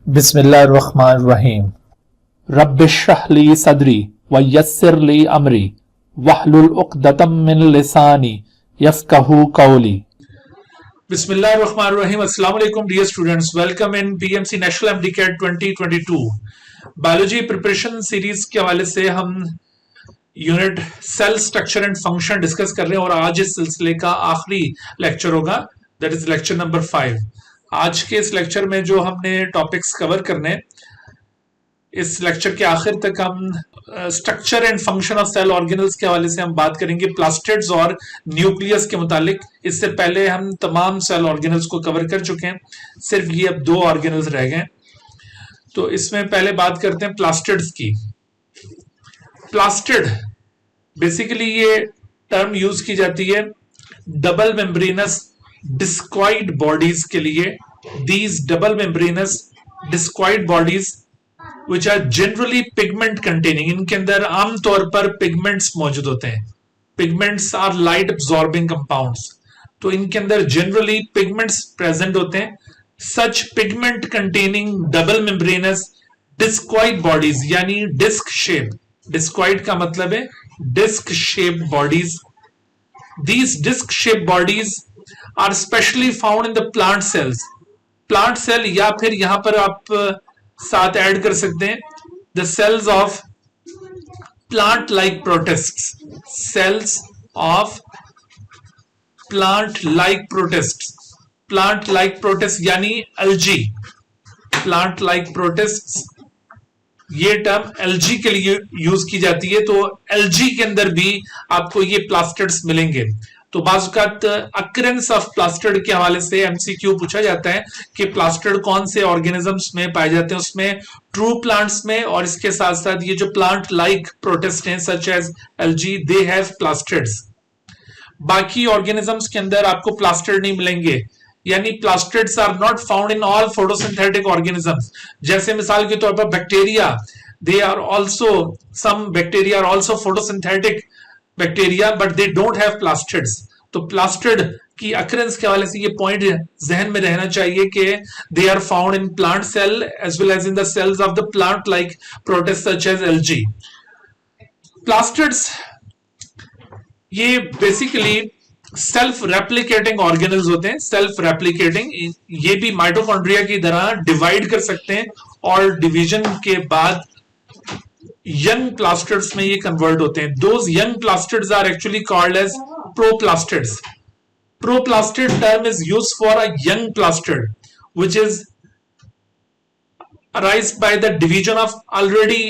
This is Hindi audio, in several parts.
बिस्मिल्लाहिर्रहमानिर्रहीम। रब्बिश्रह ली सदरी व यस्सिर ली अमरी वहलुल उक़दतम मिन लिसानी यफ़क़हू क़ौली। बिस्मिल्लाहिर्रहमानिर्रहीम। अस्सलाम वालेकुम dear students, welcome in PMC national MDCAT 2022 biology preparation series के हवाले से हम unit cell structure and function discuss कर रहे हैं और आज इस सिलसिले का आखिरी लेक्चर होगा, दैट इज लेक्चर नंबर 5। आज के इस लेक्चर में जो हमने टॉपिक्स कवर करने, इस लेक्चर के आखिर तक हम structure and function of cell organelles के हवाले से हम बात करेंगे, प्लास्टिड्स और न्यूक्लियस के मुतालिक। इससे पहले हम तमाम सेल ऑर्गेनल्स को कवर कर चुके हैं, सिर्फ ये अब 2 ऑर्गेनल्स रह गए। तो इसमें पहले बात करते हैं प्लास्टिड्स की। प्लास्टिड बेसिकली ये टर्म यूज की जाती है डबल मेम्ब्रेनस डिस्क्वाइड बॉडीज के लिए। These double membranous discoid bodies which are generally pigment containing, इनके अंदर आमतौर पर पिगमेंट्स मौजूद होते हैं। Pigments are light absorbing compounds, तो इनके अंदर जनरली पिगमेंट्स प्रेजेंट होते हैं। Such pigment containing double membranous discoid bodies यानी डिस्क शेप, डिस्क्वाइड का मतलब है disc shape bodies. These disc shaped bodies are specially found in the plant cells. Plant cell या फिर यहां पर आप साथ ऐड कर सकते हैं the cells of plant like protists, cells of plant like protists, plant like protists यानी algae, plant like protists ये टर्म एलजी के लिए यूज की जाती है। तो एलजी के अंदर भी आपको ये प्लास्टिड्स मिलेंगे। तो बाज़ अक्रेंस ऑफ प्लास्टिड के हवाले से एमसीक्यू पूछा जाता है कि प्लास्टिड कौन से ऑर्गेनिजम्स में पाए जाते हैं, उसमें ट्रू प्लांट्स में, और इसके साथ साथ ये जो प्लांट लाइक प्रोटिस्ट हैं such as algae, they have plastids. बाकी ऑर्गेनिजम्स के अंदर आपको प्लास्टिड नहीं मिलेंगे, यानी plastids are not found in all photosynthetic organisms. जैसे मिसाल के तौर पर bacteria, they are also, some bacteria are also photosynthetic bacteria but they don't have plastids. तो प्लास्टिड की अक्रेंस के हवाले से ये पॉइंट जहन में रहना चाहिए कि they are found in plant cell as well as in the cells of the plant like protist such as algae. Plastids ये बेसिकली सेल्फ रेप्लिकेटिंग ऑर्गेनल्स होते हैं। सेल्फ रेप्लिकेटिंग, ये भी माइटोकॉन्ड्रिया की तरह डिवाइड कर सकते हैं और डिवीजन के बाद यंग प्लास्टिड्स में ये कन्वर्ट होते हैं। Those young plastids are actually called as proplastids. Proplastid term is used for a young plastid which is arise by the division of already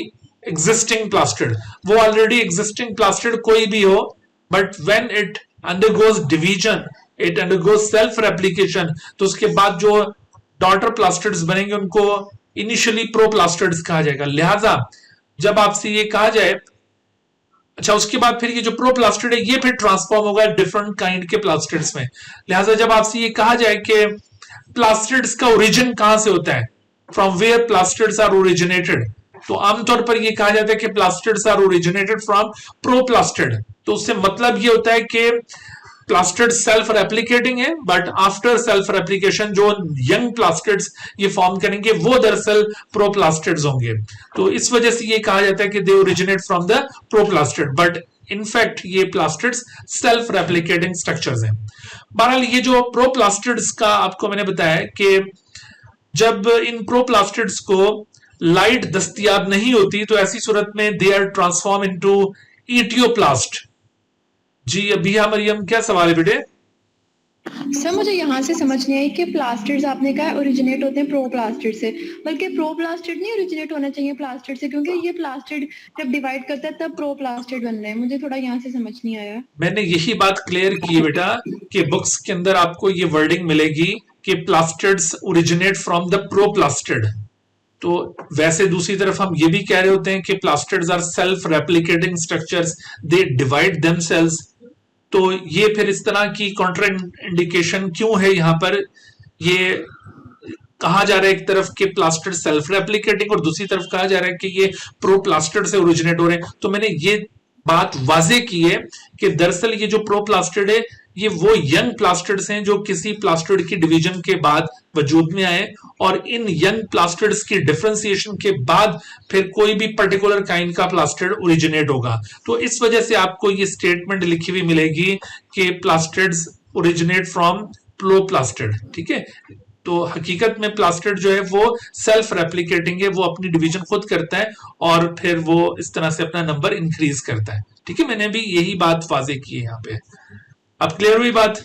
existing plastid. वो ऑलरेडी एग्जिस्टिंग प्लास्टिड कोई भी हो, but when it undergoes division, it undergoes self replication, तो उसके बाद जो डॉटर प्लास्टिड्स बनेंगे उनको इनिशियली प्रोप्लास्टिड्स कहा जाएगा। लिहाजा जब आपसे ये कहा जाए, अच्छा उसके बाद फिर ये जो प्रोप्लास्टिड है ये फिर ट्रांसफॉर्म होगा डिफरेंट काइंड के प्लास्टिड्स में। लिहाजा जब आपसे ये कहा जाए कि प्लास्टिड्स का ओरिजिन कहां से होता है, from where plastids are originated, तो आमतौर पर ये कहा जाता है कि plastids are originated from proplastid. तो उससे मतलब ये होता है कि प्लास्टिड सेल्फ रेप्लिकेटिंग है, बट आफ्टर सेल्फ रेप्लिकेशन जो यंग प्लास्टिड्स ये फॉर्म करेंगे वो दरअसल प्रोप्लास्टिड्स होंगे। तो इस वजह से ये कहा जाता है कि they originate from the proplastid, but in fact ये प्लास्टिड्स सेल्फ रेप्लिकेटिंग स्ट्रक्चर्स हैं। बहरहाल ये जो प्रोप्लास्टिड्स का आपको मैंने बताया कि जब इन प्रोप्लास्टिड्स को लाइट दस्तयाब नहीं होती तो ऐसी सूरत में they are transform into etioplast. जी अबिया मरियम, क्या सवाल है बेटे? सर मुझे यहाँ से समझ नहीं आई कि प्लास्टिड्स आपने कहा ओरिजिनेट होते हैं प्रोप्लास्टिड से, बल्कि प्रोप्लास्टिड नहीं ओरिजिनेट होना चाहिए प्लास्टिड से, क्योंकि ये प्लास्टिड जब डिवाइड करता है तब प्रोप्लास्टिड बन रहे हैं। मुझे थोड़ा यहाँ से समझ नहीं आया। मैंने यही बात क्लियर की है बेटा कि बुक्स के अंदर आपको ये वर्डिंग मिलेगी कि plastids originate from the proplastid. तो वैसे दूसरी तरफ हम ये भी कह रहे होते हैं कि plastids are self replicating structures, they divide themselves. तो ये फिर इस तरह की कॉन्ट्राइंडिकेशन क्यों है यहाँ पर? ये कहा जा रहा है एक तरफ कि प्लास्टिड सेल्फ रेप्लिकेटिंग और दूसरी तरफ कहा जा रहा है कि ये प्रोप्लास्टिड से ओरिजिनेट हो रहे हैं। तो मैंने ये बात वाजे की है कि दरअसल ये जो प्रोप्लास्टिड है ये वो यंग प्लास्टिड्स हैं जो किसी प्लास्टिड की डिवीजन के बाद वजूद में आए और इन यंग प्लास्टिड्स की डिफरेंशिएशन के बाद फिर कोई भी पर्टिकुलर काइंड का प्लास्टिड ओरिजिनेट होगा। तो इस वजह से आपको ये स्टेटमेंट लिखी हुई मिलेगी कि प्लास्टिड्स ओरिजिनेट फ्रॉम प्रोप्लास्टिड। ठीक है, तो हकीकत में प्लास्टिड जो है वो सेल्फ रेप्लिकेटिंग है, वो अपनी डिवीजन खुद करता है और फिर वो इस तरह से अपना नंबर इंक्रीज करता है। ठीक है, मैंने भी यही बात वाजे की है यहाँ पे। अब क्लियर हुई बात?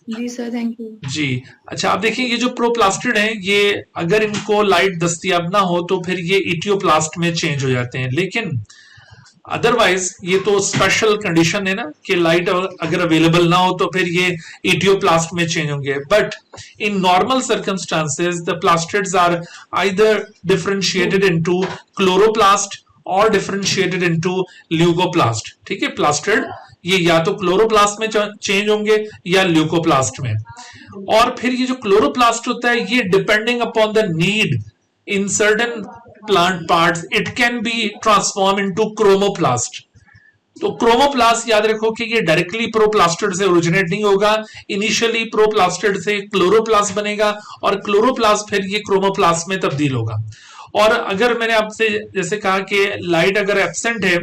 जी सर, थैंक यू। जी अच्छा, आप देखिए ये जो प्रोप्लास्टिड है, ये अगर इनको लाइट दस्तयाब ना हो तो फिर ये इटियोप्लास्ट में चेंज हो जाते हैं, लेकिन अदरवाइज ये तो स्पेशल कंडीशन है ना कि लाइट अगर अवेलेबल ना हो तो फिर ये इटियोप्लास्ट में चेंज होंगे। But in normal circumstances the plastids are either differentiated into chloroplast और डिफरेंशिएटेड इनटू ल्यूकोप्लास्ट। ठीक है, प्लास्टिड ये या तो क्लोरोप्लास्ट में चेंज होंगे या ल्यूकोप्लास्ट में। और फिर ये जो क्लोरोप्लास्ट होता है ये depending upon the need in certain plant parts it can be transformed into chromoplast। तो क्रोमोप्लास्ट याद रखो कि ये डायरेक्टली प्रोप्लास्टिड से ओरिजिनेट नहीं होगा, इनिशियली प्रोप्लास्टिड से क्लोरोप्लास्ट बनेगा और क्लोरोप्लास्ट फिर ये क्रोमोप्लास्ट में तब्दील होगा। और अगर मैंने आपसे जैसे कहा कि लाइट अगर एब्सेंट है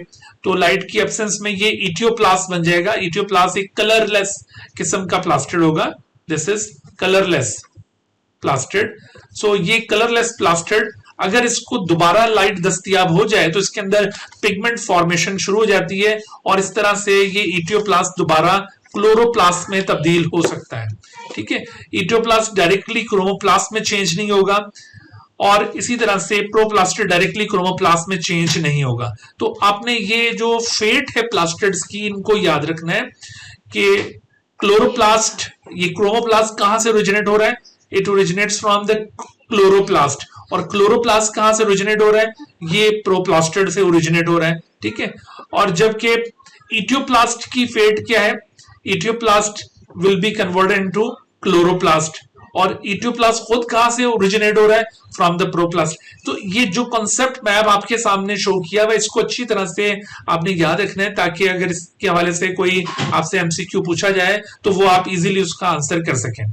तो लाइट की एब्सेंस में ये इटियोप्लास्ट बन जाएगा। इटियोप्लास्ट एक कलरलेस किस्म का प्लास्टिड होगा, दिस इज कलरलेस प्लास्टिड। सो ये कलरलेस प्लास्टिड अगर इसको दोबारा लाइट दस्तयाब हो जाए तो इसके अंदर पिगमेंट फॉर्मेशन शुरू हो जाती है और इस तरह से ये इटियोप्लास्ट दोबारा क्लोरोप्लास्ट में तब्दील हो सकता है। ठीक है, इटियोप्लास्ट डायरेक्टली क्रोमोप्लास्ट में चेंज नहीं होगा और इसी तरह से प्रोप्लास्टिड डायरेक्टली क्रोमोप्लास्ट में चेंज नहीं होगा। तो आपने ये जो फेट है प्लास्टिड्स की, इनको याद रखना है कि क्लोरोप्लास्ट, ये क्रोमोप्लास्ट कहां से ओरिजिनेट हो रहा है? It originates from the chloroplast. और क्लोरोप्लास्ट कहां से ओरिजिनेट हो रहा है? ये प्रोप्लास्टिड से ओरिजिनेट हो रहा है। ठीक है, और जबकि इटियोप्लास्ट की फेट क्या है? Etioplast will be converted into chloroplast और इटियोप्लास्ट खुद कहां से ओरिजिनेट हो रहा है? From the proplast. तो ये जो कॉन्सेप्ट मैं अब आपके सामने शो किया हुआ, इसको अच्छी तरह से आपने याद रखना है ताकि अगर इसके हवाले से कोई आपसे एमसीक्यू पूछा जाए तो वो आप इजीली उसका आंसर कर सकें।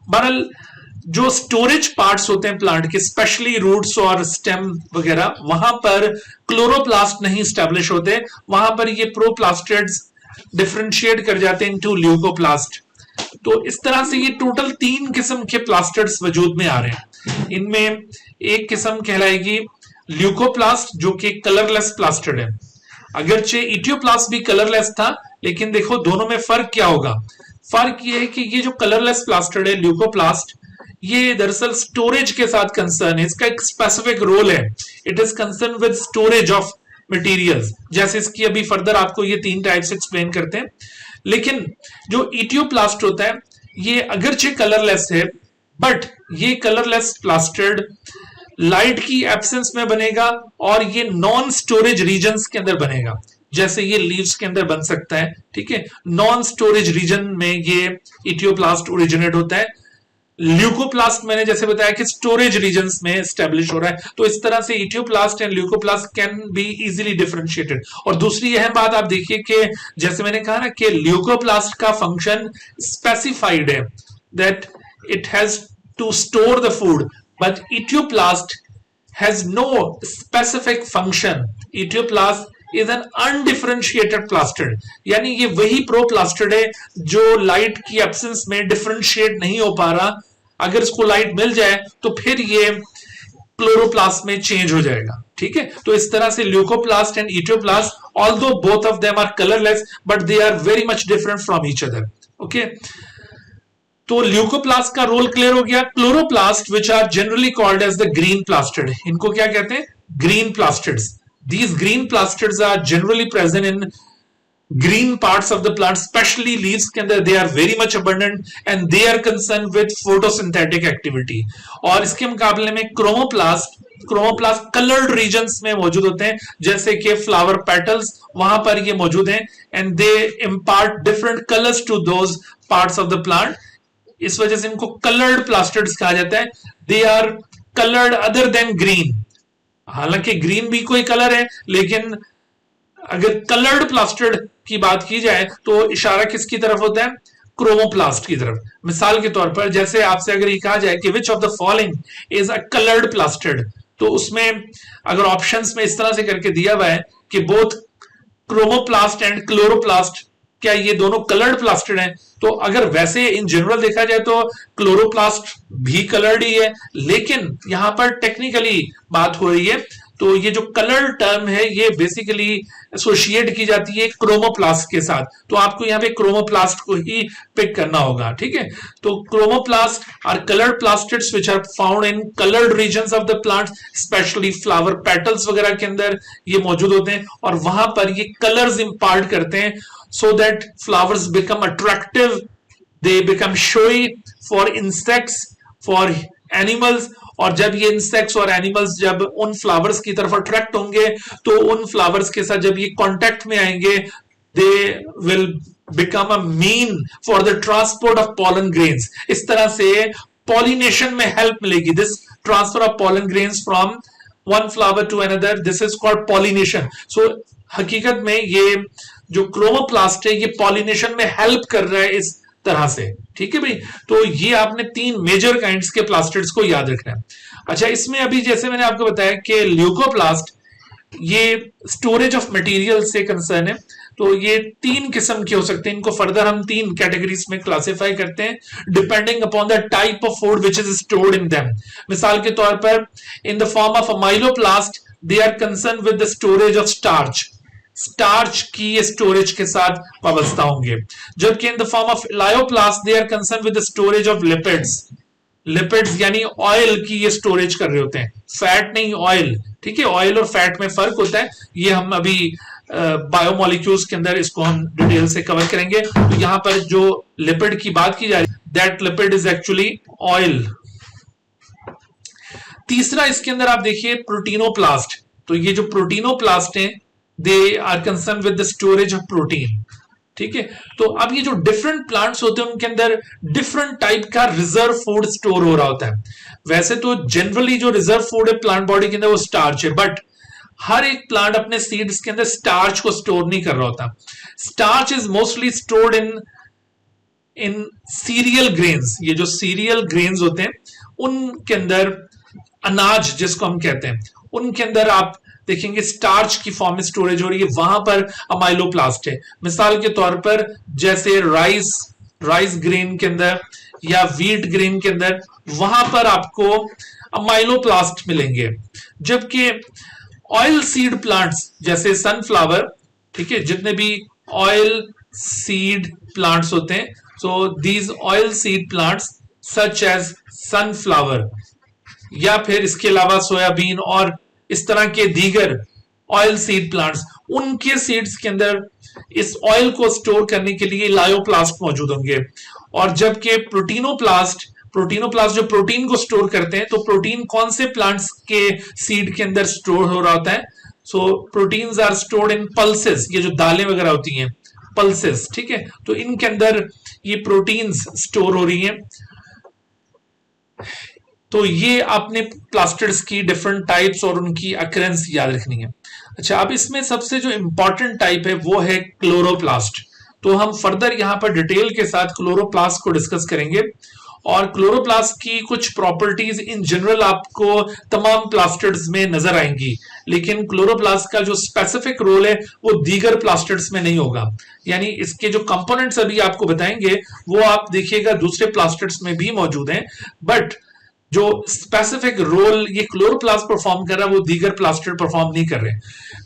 बहरहाल जो स्टोरेज पार्ट्स होते हैं प्लांट के, स्पेशली रूट्स और स्टेम वगैरह, वहां पर क्लोरोप्लास्ट नहीं स्टैब्लिश होते, वहां पर ये प्रोप्लास्टिड्स डिफरेंशिएट कर जाते हैं इनटू ल्यूकोप्लास्ट। तो इस तरह से ये टोटल 3 किस्म के प्लास्टिड्स वजूद में आ रहे हैं। इनमें एक किस्म कहलाएगी ल्यूकोप्लास्ट जो कि कलरलेस प्लास्टिड है। अगरचे इटियोप्लास्ट भी कलरलेस था, लेकिन देखो दोनों में फर्क क्या होगा? फर्क ये है कि ये जो कलरलेस प्लास्टिड है ल्यूकोप्लास्ट, ये दरअसल स्टोरेज के साथ कंसर्न है, इसका एक स्पेसिफिक रोल है। It is concern with storage of materials. जैसे इसकी अभी फर्दर आपको ये 3 टाइप्स एक्सप्लेन करते हैं। लेकिन जो इटियोप्लास्ट होता है ये अगरचे कलरलेस है, बट ये कलरलेस प्लास्टिड लाइट की एब्सेंस में बनेगा और ये नॉन स्टोरेज रीजन्स के अंदर बनेगा। जैसे ये लीव्स के अंदर बन सकता है। ठीक है, नॉन स्टोरेज रीजन में ये इटियोप्लास्ट ओरिजिनेट होता है। ल्यूकोप्लास्ट मैंने जैसे बताया कि स्टोरेज रीजन्स में एस्टेब्लिश हो रहा है। तो इस तरह से etioplast and leucoplast can be easily differentiated. और दूसरी अहम बात आप देखिए कि जैसे मैंने कहा ना कि ल्यूकोप्लास्ट का फंक्शन स्पेसिफाइड है, that it has to store the food, but etioplast has no specific function. Etioplast is an undifferentiated plastid, यानी ये वही प्रोप्लास्टिड है जो लाइट की एब्सेंस में डिफरेंशिएट नहीं हो पा रहा। अगर इसको लाइट मिल जाए तो फिर ये क्लोरोप्लास्ट में चेंज हो जाएगा। ठीक है, तो इस तरह से leucoplast and etioplast, although both of them are colourless, but they are very much different from each other. Okay, तो ल्यूकोप्लास्ट का रोल क्लियर हो गया। Chloroplast which are generally called as the green plastid, इनको क्या कहते हैं? Green plastids. These green plastids are generally present in green parts of the plant, especially leaves के अंदर they are very much abundant and they are concerned with photosynthetic activity। और इसके मुकाबले में क्रोमोप्लास्ट कलर्ड रीजन्स में मौजूद होते हैं, जैसे कि फ्लावर पेटल्स, वहां पर ये मौजूद हैं and they impart different colors to those parts of the plant। इस वजह से इनको कलर्ड प्लास्टिड्स कहा जाता है। They are colored other than green। हालांकि ग्रीन भी कोई कलर है, लेकिन अगर कलर्ड प्लास्टिड की बात की जाए तो इशारा किसकी तरफ होता है? क्रोमोप्लास्ट की तरफ। मिसाल के तौर पर जैसे आपसे अगर ये कहा जाए कि विच of the following is a coloured plastid, तो उसमें अगर ऑप्शंस में इस तरह से करके दिया हुआ है कि बोथ क्रोमोप्लास्ट एंड क्लोरोप्लास्ट, क्या ये दोनों कलर्ड प्लास्टिड हैं, तो अगर वैसे इन जनरल देखा जाए तो क्लोरोप्लास्ट भी कलर्ड ही है, लेकिन यहां पर टेक्निकली बात हो रही है, तो ये जो कलर टर्म है ये बेसिकली एसोसिएट की जाती है क्रोमोप्लास्ट के साथ, तो आपको यहाँ पे क्रोमोप्लास्ट को ही पिक करना होगा, ठीक है। तो chromoplast are coloured plastids which are found in coloured regions of the plant, specially flower petals वगैरह के अंदर ये मौजूद होते हैं, और वहां पर ये कलर्स इंपार्ट करते हैं so that flowers become attractive, they become showy for insects, for animals, और जब ये इंसेक्ट्स और एनिमल्स जब उन फ्लावर्स की तरफ अट्रैक्ट होंगे तो उन फ्लावर्स के साथ जब ये कांटेक्ट में आएंगे, they will become a mean for the transport of pollen grains. इस तरह से पॉलिनेशन में हेल्प मिलेगी, this transfer of pollen grains from one flower to another, this is called pollination. So हकीकत में ये जो क्रोमोप्लास्ट है ये पॉलिनेशन में हेल्प कर रहा है इस तरह से, ठीक है भाई। तो ये आपने 3 मेजर काइंड्स के प्लास्टिड्स को याद रखना है। अच्छा, इसमें अभी जैसे मैंने आपको बताया कि ल्यूकोप्लास्ट ये स्टोरेज ऑफ मटेरियल से कंसर्न है, तो ये 3 किस्म के हो सकते हैं, इनको फर्दर हम 3 कैटेगरीज में क्लासिफाई करते हैं depending upon the type of food which is stored in them. मिसाल के तौर पर in the form of amyloplast they are concern with the storage of starch, starch की स्टोरेज के साथ वाबस्ता होंगे, जबकि in the form of elaioplast they are concern with the storage of lipids, lipids यानी ऑयल की ये स्टोरेज कर रहे होते हैं, फैट नहीं ऑयल, ठीक है। ऑयल और फैट में फर्क होता है, ये हम अभी बायोमोलिक्यूल्स के अंदर इसको हम डिटेल से कवर करेंगे। तो यहां पर जो लिपिड की बात की जा रही है, that lipid is actually oil. तीसरा इसके अंदर आप देखिए प्रोटीनोप्लास्ट, तो ये जो प्रोटीनोप्लास्ट हैं they are concern with the storage of protein, ठीक है। तो अब ये जो डिफरेंट प्लांट्स होते हैं उनके अंदर डिफरेंट टाइप का रिजर्व फूड स्टोर हो रहा होता है। वैसे तो जनरली जो रिजर्व फूड है प्लांट बॉडी के अंदर वो स्टार्च है, बट हर एक प्लांट अपने सीड्स के अंदर स्टार्च को स्टोर नहीं कर रहा होता। Starch is mostly stored in serial grains, ये जो सीरियल ग्रेन्स होते हैं उनके अंदर, अनाज जिसको हम कहते हैं, उनके अंदर आप देखेंगे स्टार्च की फॉर्म में स्टोरेज हो रही है, वहां पर अमाइलोप्लास्ट है। मिसाल के तौर पर जैसे राइस ग्रेन के अंदर या व्हीट ग्रेन के अंदर, वहां पर आपको अमाइलोप्लास्ट मिलेंगे, जबकि ऑयल सीड प्लांट्स जैसे सनफ्लावर, ठीक है, जितने भी ऑयल सीड प्लांट्स होते हैं, so these oil seed plants such as sunflower या फिर इसके अलावा सोयाबीन और इस तरह के दीगर ऑयल सीड प्लांट्स, उनके सीड्स के अंदर इस ऑयल को स्टोर करने के लिए लायोप्लास्ट मौजूद होंगे। और जबकि प्रोटीनोप्लास्ट जो प्रोटीन को स्टोर करते हैं, तो प्रोटीन कौन से प्लांट्स के सीड के अंदर स्टोर हो रहा होता है? So proteins are stored in pulses, ये जो दालें वगैरह होती हैं पल्सेस, ठीक है, तो इनके अंदर ये प्रोटीन्स स्टोर हो रही हैं। तो ये आपने प्लास्टिड्स की डिफरेंट टाइप्स और उनकी अकरेंस याद रखनी है। अच्छा, अब इसमें सबसे जो इंपॉर्टेंट टाइप है वो है क्लोरोप्लास्ट। तो हम फर्दर यहां पर डिटेल के साथ क्लोरोप्लास्ट को डिस्कस करेंगे, और क्लोरोप्लास्ट की कुछ प्रॉपर्टीज इन जनरल आपको तमाम प्लास्टिड्स में नजर आएंगी, लेकिन क्लोरोप्लास्ट का जो स्पेसिफिक रोल है वो दीगर प्लास्टिड्स में नहीं होगा। यानी इसके जो कंपोनेंट्स अभी आपको बताएंगे वो आप देखिएगा दूसरे प्लास्टिड्स में भी मौजूद हैं, बट जो स्पेसिफिक रोल ये क्लोरोप्लास्ट परफॉर्म कर रहा है वो दीगर प्लास्टिड परफॉर्म नहीं कर रहे।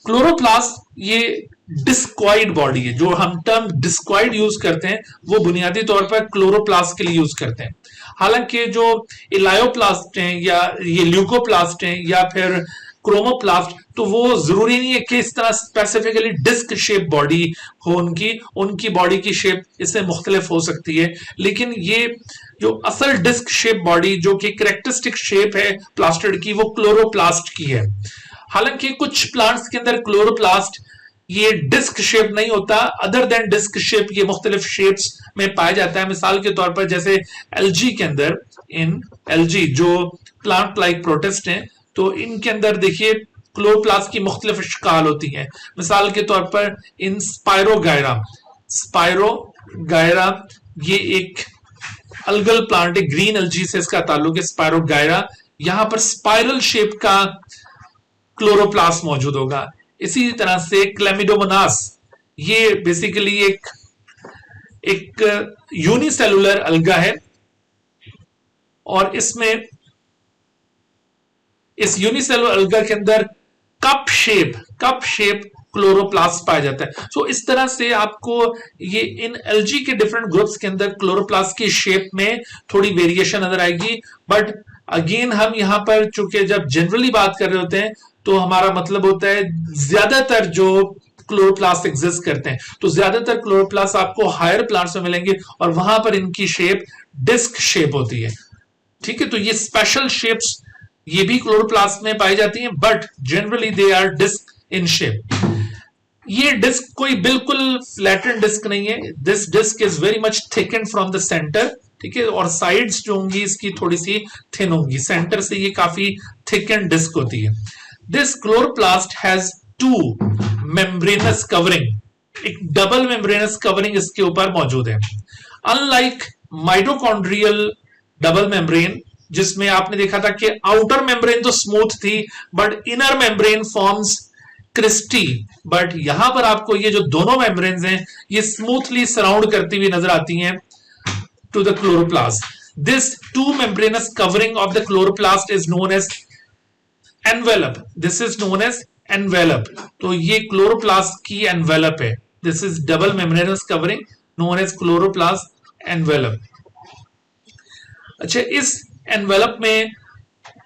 क्लोरोप्लास्ट ये डिस्क्वाइड बॉडी है, जो हम टर्म डिस्क्वाइड यूज करते हैं वो बुनियादी तौर पर क्लोरोप्लास्ट के लिए यूज करते हैं। हालांकि जो इलायोप्लास्ट हैं या ये ल्यूकोप्लास्ट हैं या फिर क्रोमोप्लास्ट, तो वो जरूरी नहीं है कि इस तरह स्पेसिफिकली डिस्क शेप बॉडी हो उनकी बॉडी की शेप इससे मुख्तलिफ हो सकती है, लेकिन ये जो असल डिस्क शेप बॉडी जो कि कैरेक्टरिस्टिक शेप है प्लास्टिड की, वो क्लोरोप्लास्ट की है। हालांकि कुछ प्लांट्स के अंदर क्लोरोप्लास्ट ये डिस्क शेप नहीं होता, अदर देन डिस्क शेप ये मुख्तलिफ शेप्स में पाया जाता है। मिसाल के तौर पर जैसे एलजी के अंदर, इन एलजी जो प्लांट लाइक प्रोटिस्ट हैं, तो इनके अंदर देखिए क्लोरोप्लास्ट की मुख्तलिफ शिकाल होती हैं। मिसाल के तौर पर इन स्पायरोगायरा ये एक अल्गल प्लांट है, ग्रीन एल्जी से इसका ताल्लुक है, स्पायरोगायरा। यहां पर स्पाइरल शेप का क्लोरोप्लास्ट मौजूद होगा। इसी तरह से क्लेमिडोमोनास, ये बेसिकली एक यूनिसेलुलर अलगा है, और इसमें इस यूनिसेलुलर अलगा के अंदर कप शेप क्लोरोप्लास्ट पाया जाता है। सो इस तरह से आपको ये इन एल्जी के डिफरेंट ग्रुप्स के अंदर क्लोरोप्लास्ट की शेप में थोड़ी वेरिएशन नजर आएगी। बट अगेन हम यहां पर चूंकि जब जनरली बात कर रहे होते हैं तो हमारा मतलब होता है ज्यादातर जो क्लोरोप्लास्ट एग्जिस्ट करते हैं, तो ज्यादातर क्लोरोप्लास्ट आपको हायर प्लांट्स में मिलेंगे और वहां पर इनकी शेप डिस्क शेप होती है। ठीक है, तो ये स्पेशल शेप्स ये भी क्लोरोप्लास्ट में पाई जाती हैं, but generally they are disc in shape. ये डिस्क कोई बिल्कुल फ्लैटेंड डिस्क नहीं है, this disc is very much thicken from the centre. ठीक है, और साइड्स जो होंगी इसकी थोड़ी सी थिन होंगी, सेंटर से ये काफी थिकन डिस्क होती है। This chloroplast has two membranous covering, एक डबल मेम्ब्रेनस कवरिंग इसके ऊपर मौजूद है। अनलाइक माइटोकॉन्ड्रियल डबल मेम्ब्रेन, जिसमें आपने देखा था कि आउटर मेम्ब्रेन तो स्मूथ थी but inner membrane forms cristae, but यहां पर आपको ये जो दोनों मेम्ब्रेन्स हैं ये स्मूथली सराउंड करती हुई नजर आती हैं to the chloroplast. This two membranous covering of the chloroplast is known as envelope. This is known as envelope. तो ये क्लोरोप्लास्ट की एनवेलप है। This is double membranous covering known as chloroplast envelope. अच्छा, इस एनवेलप में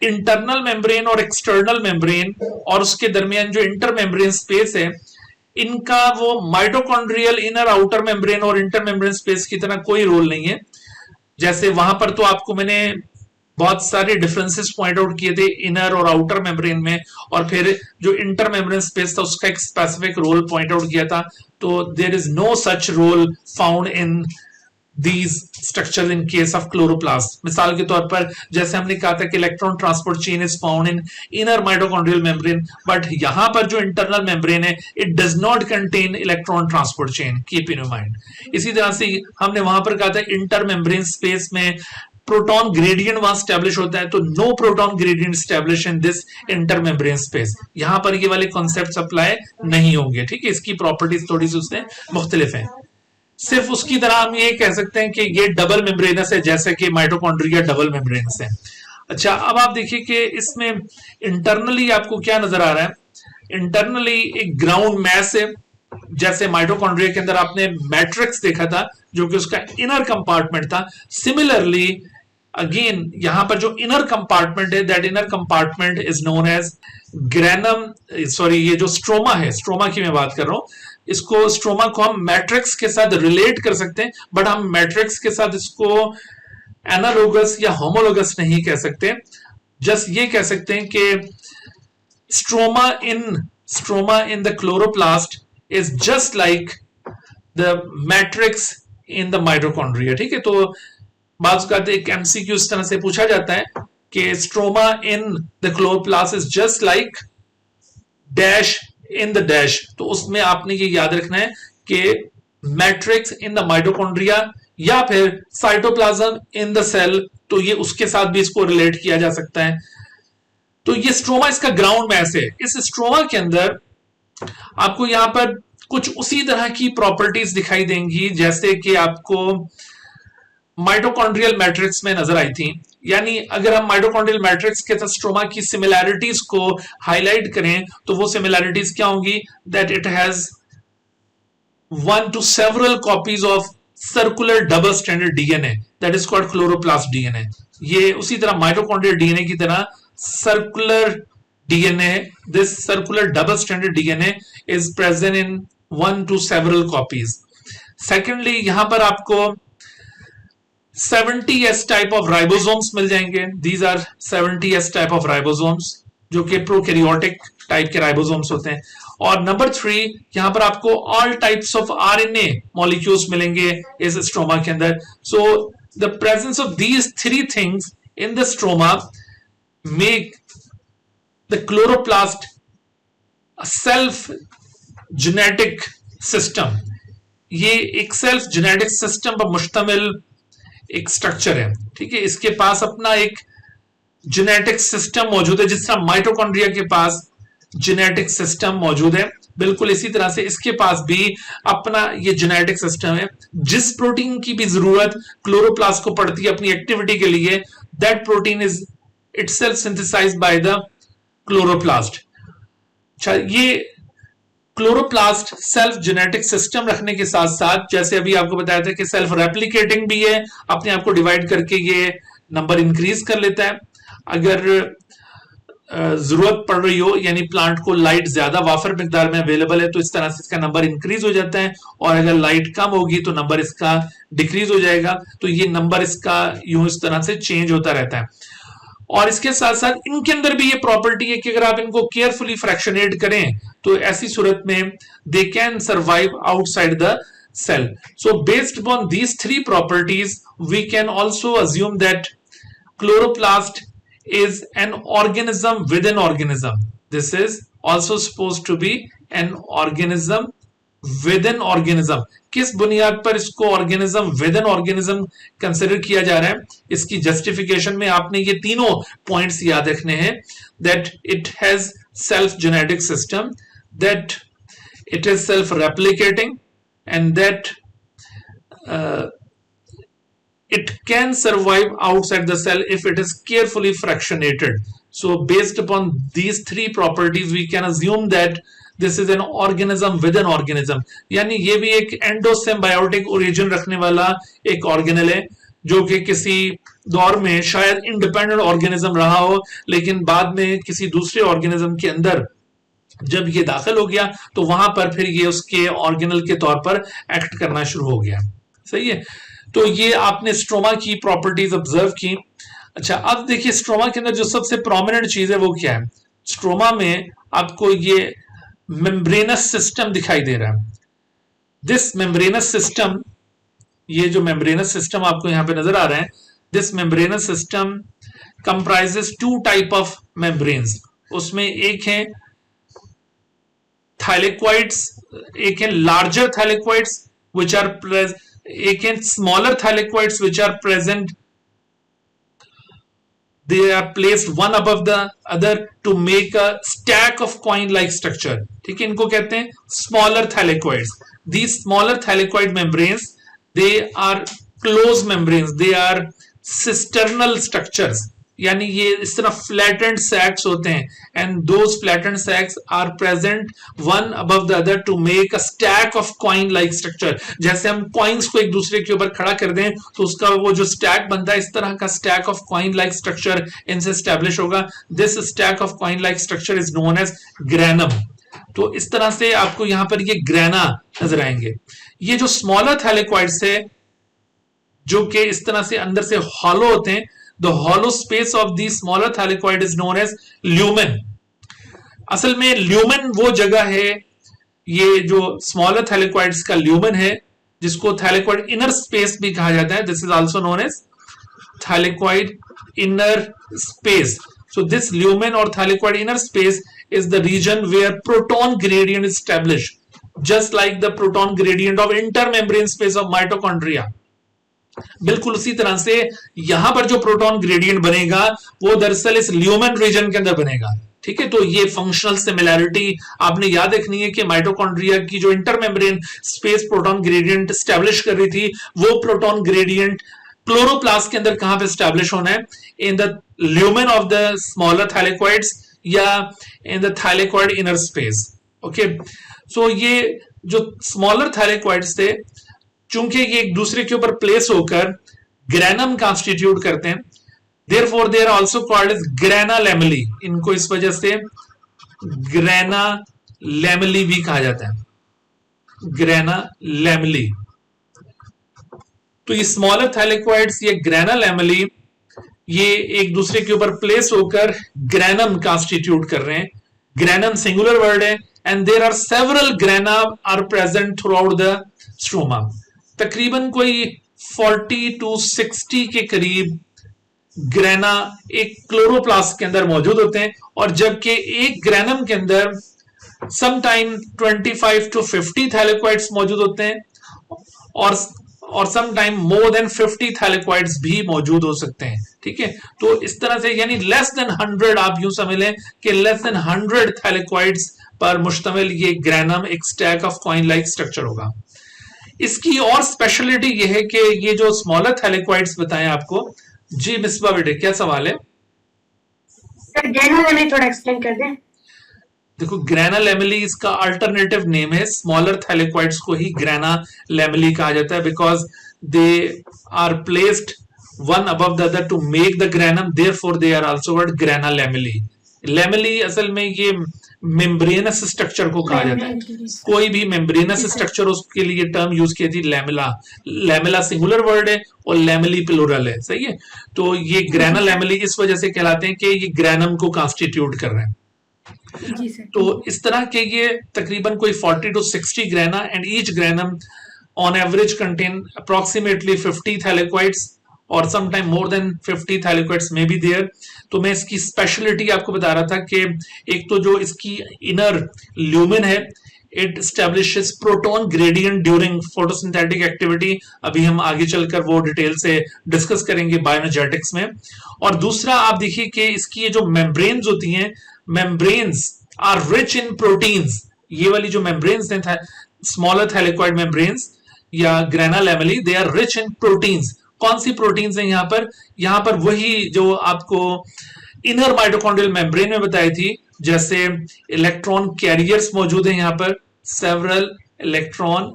इंटरनल मेम्ब्रेन और एक्सटर्नल मेम्ब्रेन और उसके दरमियान जो इंटर मेम्ब्रेन स्पेस है, इनका वो माइटोकॉन्ड्रियल इनर आउटर मेम्ब्रेन और इंटर मेम्ब्रेन स्पेस की तरह कोई रोल नहीं है। जैसे वहां पर तो आपको मैंने बहुत सारे डिफरेंसेस पॉइंट आउट किए थे इनर और आउटर मेम्ब्रेन में, और फिर जो इंटर मेम्ब्रेन स्पेस था उसका एक स्पेसिफिक रोल पॉइंट आउट किया था। तो there is no such role found in these structures in case of chloroplast। मिसाल के तौर पर जैसे हमने कहा था कि electron transport chain is found in inner mitochondrial membrane, but यहां पर जो इंटरनल मेम्ब्रेन है it does not contain electron transport chain, keep in mind. इसी तरह से हमने वहां पर कहा था इंटर मेम्ब्रेन स्पेस में प्रोटॉन ग्रेडियंट वहां स्टैब्लिश होता है, तो no proton gradient establish in this inter membrane space. यहां पर ये वाले कॉन्सेप्ट अप्लाई नहीं होंगे। ठीक है, इसकी प्रॉपर्टीज थोड़ी सी उससे मुख्तलिफ है। सिर्फ उसकी तरह हम ये कह सकते हैं कि ये डबल मेम्ब्रेनस है, जैसे कि माइटोकॉन्ड्रिया डबल मेम्ब्रेनस है। अच्छा, अब आप देखिए कि इसमें इंटरनली आपको क्या नजर आ रहा है। इंटरनली एक ग्राउंड मैस है, जैसे माइटोकॉन्ड्रिया के अंदर आपने मैट्रिक्स देखा था जो कि उसका इनर कंपार्टमेंट था। सिमिलरली अगेन यहां पर जो इनर कंपार्टमेंट है, that inner compartment is known as granum, sorry ये जो स्ट्रोमा है, स्ट्रोमा की मैं बात कर रहा हूं, इसको स्ट्रोमा को हम मैट्रिक्स के साथ रिलेट कर सकते हैं, बट हम मैट्रिक्स के साथ इसको एनालोगस या होमोलोगस नहीं कह सकते। जस्ट ये कह सकते हैं कि stroma in the chloroplast is just like the matrix in the mitochondria. ठीक है, तो बात करते एक एमसीक्यू इस तरह से पूछा जाता है कि stroma in the chloroplast is just like dash in the dash, तो उसमें आपने ये याद रखना है कि मैट्रिक्स इन द माइटोकॉन्ड्रिया या फिर साइटोप्लाज्म इन द सेल, तो ये उसके साथ भी इसको रिलेट किया जा सकता है। तो ये स्ट्रोमा इसका ग्राउंड मैस है। इस स्ट्रोमा के अंदर आपको यहां पर कुछ उसी तरह की प्रॉपर्टीज दिखाई देंगी जैसे कि आपको माइटोकॉन्ड्रियल मैट्रिक्स में नजर आई थी। यानी अगर हम माइटोकॉन्ड्रियल मैट्रिक्स के साथ स्ट्रोमा की सिमिलैरिटीज को हाईलाइट करें तो वो सिमिलैरिटीज क्या होंगी, that it has 1 to several copies of circular double stranded DNA, that is called chloroplast DNA। ये उसी तरह माइटोकॉन्ड्रियल डीएनए की तरह circular DNA, this circular double stranded DNA is present in 1 to several copies। Secondly यहां पर आपको 70s टाइप ऑफ राइबोसोम्स मिल जाएंगे। These are 70s type of ribosomes जो कि प्रोकैरियोटिक टाइप के राइबोसोम्स होते हैं। और नंबर 3 यहां पर आपको all types of RNA molecules मिलेंगे इस स्ट्रोमा के अंदर। So the presence of these 3 things in the stroma make the chloroplast a self genetic system ये एक सेल्फ जेनेटिक सिस्टम पर मुश्तमिल एक स्ट्रक्चर है, ठीक है। इसके पास अपना एक जेनेटिक सिस्टम मौजूद है, जिस तरह माइटोकॉन्ड्रिया के पास जेनेटिक सिस्टम मौजूद है, बिल्कुल इसी तरह से इसके पास भी अपना ये जेनेटिक सिस्टम है। जिस प्रोटीन की भी जरूरत क्लोरोप्लास्ट को पड़ती है अपनी एक्टिविटी के लिए, that protein is itself synthesised by the chloroplast. अच्छा, ये क्लोरोप्लास्ट सेल्फ जेनेटिक सिस्टम रखने के साथ साथ, जैसे अभी आपको बताया था कि सेल्फ रेप्लिकेटिंग भी है, अपने आप को डिवाइड करके ये नंबर इंक्रीज कर लेता है। अगर जरूरत पड़ रही हो, यानी प्लांट को लाइट ज्यादा वाफर मिकदार में अवेलेबल है, तो इस तरह से इसका नंबर इंक्रीज हो जाता है, और अगर लाइट कम होगी तो नंबर इसका डिक्रीज हो जाएगा। तो ये नंबर इसका यूं इस तरह से चेंज होता रहता है। और इसके साथ साथ इनके अंदर भी ये प्रॉपर्टी है कि अगर आप इनको केयरफुली फ्रैक्शनेट करें तो ऐसी सूरत में they can survive outside the cell. So based upon these three properties we can also assume that chloroplast is an organism within organism. This is also supposed to be an organism within organism. किस बुनियाद पर इसको organism within organism कंसिडर किया जा रहा है, इसकी जस्टिफिकेशन में आपने ये तीनों पॉइंट्स याद रखने हैं। that it has self genetic system, that it is self replicating, and that it can survive outside the cell if it is carefully fractionated. So based upon these three properties we can assume that this is an organism within organism. यानी ये भी एक एंडोसिम्बायोटिक ओरिजिन रखने वाला एक ऑर्गेनल है, जो कि किसी दौर में शायद इंडिपेंडेंट ऑर्गेनिज्म रहा हो, लेकिन बाद में किसी दूसरे ऑर्गेनिज्म के अंदर जब ये दाखिल हो गया तो वहां पर फिर ये उसके ऑर्गेनल के तौर पर एक्ट करना शुरू हो गया। सही है। तो ये आपने स्ट्रोमा की प्रॉपर्टीज ऑब्जर्व की। अच्छा, अब देखिए स्ट्रोमा के अंदर जो सबसे प्रोमिनेंट चीज है वो क्या है। स्ट्रोमा में आपको ये मेम्ब्रेनस सिस्टम दिखाई दे रहा है। दिस मेम्ब्रेनस सिस्टम, ये जो मेम्ब्रेनस सिस्टम आपको यहां पे नजर आ रहा है, this membranous system comprises two type of membranes. उसमें एक है थाइलेक्वाइड्स, एक है लार्जर थाइलेक्वाइड्स विच आर एक है smaller thylakoids which are present, they are placed one above the other to make a stack of coin like structure, ठीक है। इनको कहते हैं smaller thylakoids. These smaller thylakoid membranes, they are closed membranes, they are cisternal structures, यानी ये इस तरह फ्लैटेंड सैक्स होते हैं, and those flattened sacs are present one above the other to make a stack of coin like structure. जैसे हम कॉइन्स को एक दूसरे के ऊपर खड़ा कर दें तो उसका वो जो स्टैक बनता है, इस तरह का stack of coin like structure इनसे स्टैब्लिश होगा। This stack of coin like structure is known as granum. तो इस तरह से आपको यहां पर ये ग्रैना नजर आएंगे। ये जो स्मॉलर थैलेक्वाइड्स है जो कि इस तरह से अंदर से हॉलो होते हैं, the hollow space of the smaller thylakoid is known as lumen. असल में ल्यूमेन वो जगह है, ये जो स्मॉलर थैलेक्वाइड्स का ल्यूमेन है, जिसको थैलेक्वाइड इनर स्पेस भी कहा जाता है। This is also known as thylakoid inner space. So this lumen और thylakoid inner space is the region where proton gradient is established, just like the proton gradient of intermembrane space of mitochondria. बिल्कुल उसी तरह से यहां पर जो प्रोटॉन ग्रेडियंट बनेगा वो दरअसल इस ल्यूमेन रीजन के अंदर बनेगा, ठीक है। तो ये फंक्शनल सिमिलैरिटी आपने याद रखनी है कि माइटोकॉन्ड्रिया की जो intermembrane space proton gradient establish कर रही थी, वो प्रोटॉन ग्रेडियंट क्लोरोप्लास्ट के अंदर कहां पे स्टैब्लिश होना है, in the lumen of the smaller thylakoids या in the thylakoid inner space. Okay, so ये जो स्मॉलर थैलेक्वाइड्स थे, चूंकि ये एक दूसरे के ऊपर प्लेस होकर ग्रैनम कॉन्स्टिट्यूट करते हैं, therefore they are also called as grana lamella. इनको इस वजह से ग्रैना लैमेली भी कहा जाता है, ग्रैना लैमेली। तो ये स्मॉलर थैलेक्वाइड्स, ये ग्रैना लैमेली, ये एक दूसरे के ऊपर प्लेस होकर ग्रैनम कॉन्स्टिट्यूट कर रहे हैं। ग्रैनम सिंगुलर वर्ड है, and there are several grana are present throughout the stroma. तकरीबन कोई 40 to 60 के करीब ग्रैना एक क्लोरोप्लास्ट के अंदर मौजूद होते हैं, और जबकि एक ग्रैनम के अंदर समटाइम 25 to 50 थैलेक्वाइड्स मौजूद होते हैं, और सम टाइम मोर देन 50 थैलेक्वाइड्स भी मौजूद हो सकते हैं। ठीक है, तो इस तरह से यानी लेस देन 100, आप यूं समझ लें कि लेस देन 100 थैलेक्वाइड्स पर मुश्तमिल ये ग्रेनम एक stack of coin like structure होगा। इसकी और स्पेशलिटी ये है कि ये जो स्मॉलर थैलेक्वाइड्स बताएं आपको। जी मिसबा बेटे, क्या सवाल है? सर ग्रेना लेमली थोड़ा एक्सप्लेन कर दें। देखो, ग्रेना लेमली इसका अल्टरनेटिव नेम है। स्मॉलर थैलेक्वाइड्स को ही ग्रेना लेमली कहा जाता है because they are placed one above the other to make the granum, therefore they are also called grana lamellae. Lamellae असल में ये मेम्ब्रेनस स्ट्रक्चर को कहा जाता है। कोई भी मेम्ब्रेनस स्ट्रक्चर, उसके लिए टर्म यूज की थी लेमेला। लेमेला सिंगुलर वर्ड है और लेमली प्लूरल है, सही है। तो ये ग्रेना लेमली इस वजह से कहलाते हैं कि ये ग्रेनम को कॉन्स्टिट्यूट कर रहे हैं। जी सर। तो इस तरह के ये तकरीबन कोई 40 to 60 grana and each granum on average contain approximately 50 थैलेक्वाइड्स और समटाइम मोर देन 50 थैलेक्वाइड्स में बी देयर। तो मैं इसकी स्पेशलिटी आपको बता रहा था कि एक तो जो इसकी इनर ल्यूमेन है, it establishes proton gradient during photosynthetic activity. अभी हम आगे चलकर वो डिटेल से डिस्कस करेंगे बायोएनर्जेटिक्स में। और दूसरा आप देखिए कि इसकी ये जो मेम्ब्रेन्स होती हैं, membranes are rich in proteins. ये वाली जो मेम्ब्रेन्स हैं स्मॉलर थैलेक्वाइड मेम्ब्रेन्स या grana lamellae, they are rich in proteins. कौन सी प्रोटीन्स हैं यहाँ पर? यहाँ पर वही जो आपको इनर माइटोकॉन्ड्रियल मेम्ब्रेन में बताई थी, जैसे इलेक्ट्रॉन कैरियर्स मौजूद हैं यहाँ पर, several electron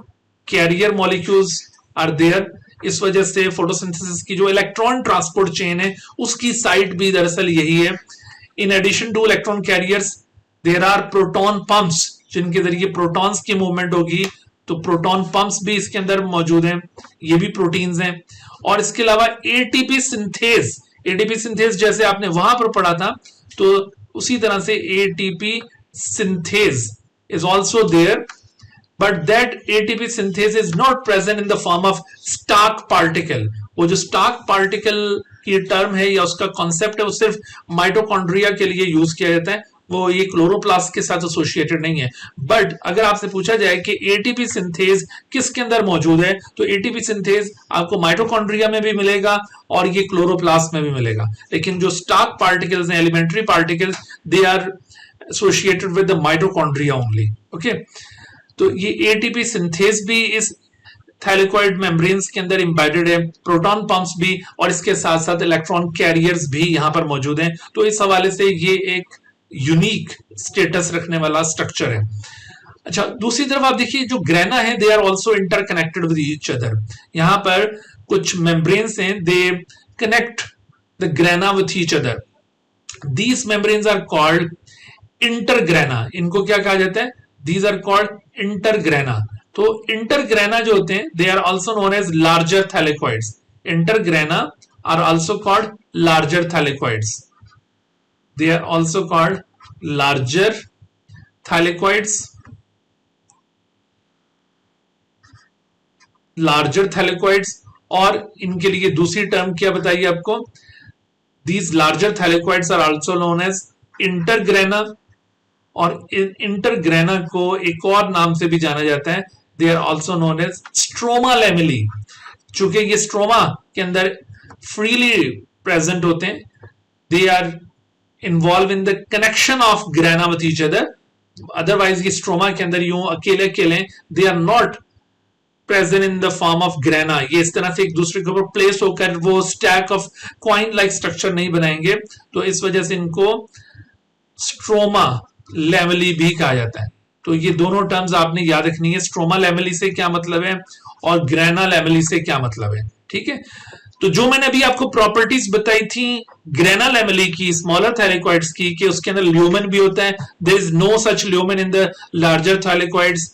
carrier molecules are there. इस वजह से फोटोसिंथेसिस की जो इलेक्ट्रॉन ट्रांसपोर्ट चेन है उसकी साइट भी दरअसल यही है। In addition to electron carriers there are proton pumps, जिनके जरिए प्रोटॉन्स की मूवमेंट होगी। तो प्रोटॉन पंप्स भी इसके अंदर मौजूद हैं, ये भी प्रोटीन्स हैं। और इसके अलावा एटीपी सिंथेज, एटीपी सिंथेज जैसे आपने वहां पर पढ़ा था, तो उसी तरह से ATP synthase is also there, but that ATP synthase is not present in the form of stalk particle. वो जो स्टार्क पार्टिकल की टर्म है या उसका कॉन्सेप्ट है, वो सिर्फ माइटोकॉन्ड्रिया के लिए यूज किया जाता है, वो ये क्लोरोप्लास्ट के साथ एसोसिएटेड नहीं है। बट अगर आपसे पूछा जाए कि एटीपी सिंथेज किसके अंदर मौजूद है, तो एटीपी सिंथेज आपको माइटोकॉन्ड्रिया में भी मिलेगा और ये क्लोरोप्लास्ट में भी मिलेगा। लेकिन जो स्टार्क पार्टिकल्स हैं, elementary particles, they are associated with the mitochondria only. Okay, तो ये एटीपी सिंथेज भी इस थैलेक्वाइड मेम्ब्रेन्स के अंदर एम्बेडेड है, प्रोटॉन पंप्स भी, और इसके साथ साथ इलेक्ट्रॉन कैरियर्स भी यहां पर मौजूद हैं। तो इस हवाले से ये एक यूनिक स्टेटस रखने वाला स्ट्रक्चर है। अच्छा, दूसरी तरफ आप देखिए जो ग्रेना है, they are also interconnected with each other. यहां पर कुछ मेम्ब्रेन्स हैं, they connect the grana with each other. These membranes are called intergrana. इनको क्या कहा जाता है? These are called intergrana. तो इंटरग्रेना जो होते हैं, they are also known as larger thylakoids. Intergrana are also called larger thylakoids. They are also called larger thylakoids. Larger thylakoids, और इनके लिए दूसरी टर्म क्या बताइए आपको? These larger thylakoids are also known as intergrana, और intergrana को एक और नाम से भी जाना जाता है, they are also known as stroma lamella। चूंकि ये स्ट्रोमा के अंदर freely present होते हैं, they are involve in the connection of grana with each other. Otherwise ये स्ट्रोमा के अंदर यूं अकेले अकेले they are not present in the form of grana. ये इस तरह से एक दूसरे के ऊपर प्लेस होकर वो stack of coin like structure नहीं बनाएंगे। तो इस वजह से इनको स्ट्रोमा लेमली भी कहा जाता है। तो ये दोनों टर्म्स आपने याद रखनी है, स्ट्रोमा लेमली से क्या मतलब है और ग्रेना लेमली से क्या मतलब है। ठीक है, तो जो मैंने अभी आपको प्रॉपर्टीज बताई थी ग्रेना लेमली की, स्मॉलर थैलेक्वाइड्स की, कि उसके अंदर ल्यूमेन भी होता है, there is no such lumen in the larger thylakoids.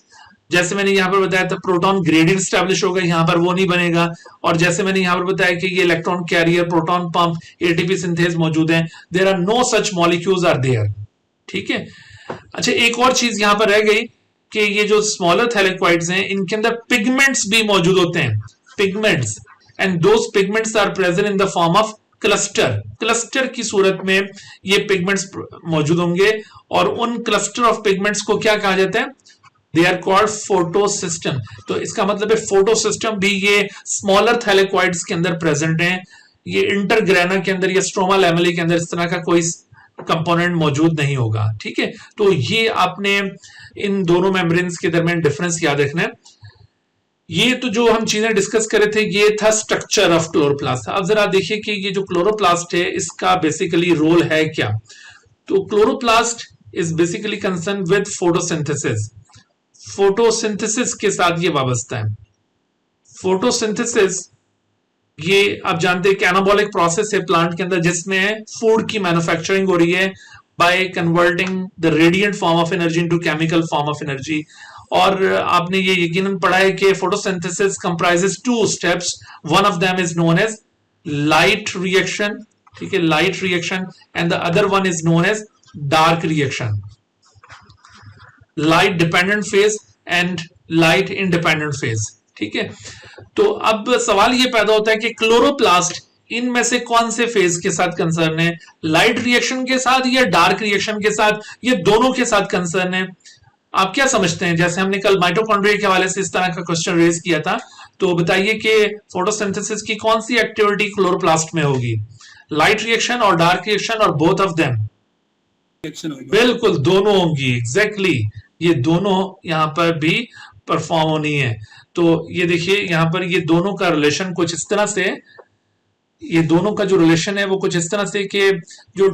जैसे मैंने यहां पर बताया था प्रोटॉन ग्रेडियंट स्टैब्लिश होगा, यहां पर वो नहीं बनेगा। और जैसे मैंने यहां पर बताया कि ये electron carrier, proton pump, ATP synthase मौजूद है, there are no such molecules are there. ठीक है, अच्छा एक और चीज यहां पर रह गई कि ये जो स्मॉलर थैलेक्वाइड्स हैं, इनके अंदर पिगमेंट्स भी मौजूद होते हैं, pigments, and those pigments are present in the form of cluster। Cluster की सूरत में ये पिगमेंट्स मौजूद होंगे, और उन क्लस्टर ऑफ पिगमेंट्स को क्या कहा जाता है? They are called photosystem. तो इसका मतलब है फोटोसिस्टम भी ये स्मॉलर थैलेकॉइड्स के अंदर प्रेजेंट हैं, ये इंटरग्रेना के अंदर या स्ट्रोमा लैमेली के अंदर इस तरह का कोई कंपोनेंट मौजूद नहीं होगा। ठीक है, तो ये आपने इन दोनों मेम्ब्रेन्स के दरमियान डिफरेंस याद रखना है। ये तो जो हम चीजें डिस्कस कर रहे थे ये था स्ट्रक्चर ऑफ क्लोरोप्लास्ट। अब जरा देखिए कि ये जो क्लोरोप्लास्ट है इसका बेसिकली रोल है क्या। तो chloroplast is basically concern with photosynthesis, photosynthesis के साथ ये वाबस्ता है। फोटोसिंथेसिस ये आप जानते हैं कि एनाबॉलिक प्रोसेस है प्लांट के अंदर जिसमें फूड की मैन्युफैक्चरिंग हो रही है by converting the radiant form of energy into chemical form of energy. और आपने ये यकीनन पढ़ा है कि photosynthesis comprises two steps, one of them is known as light reaction, ठीक है, light reaction, and the other one is known as dark reaction, light dependent phase and light independent phase. ठीक है, तो अब सवाल ये पैदा होता है कि क्लोरोप्लास्ट इनमें से कौन से फेज के साथ कंसर्न है, लाइट रिएक्शन के साथ या डार्क रिएक्शन के साथ, ये दोनों के साथ कंसर्न है। आप क्या समझते हैं, जैसे हमने कल माइटोकॉन्ड्रिया के हवाले से इस तरह का क्वेश्चन रेज किया था, तो बताइए कि फोटोसिंथेसिस की कौन सी एक्टिविटी क्लोरोप्लास्ट में होगी, लाइट रिएक्शन और डार्क रिएक्शन और बोथ ऑफ देम? बिल्कुल दोनों होंगी, एग्जैक्टली ये दोनों यहां पर भी परफॉर्म होनी है। तो ये देखिए यहां पर ये दोनों का रिलेशन कुछ इस तरह से, ये दोनों का जो रिलेशन है वो कुछ इस तरह से कि जो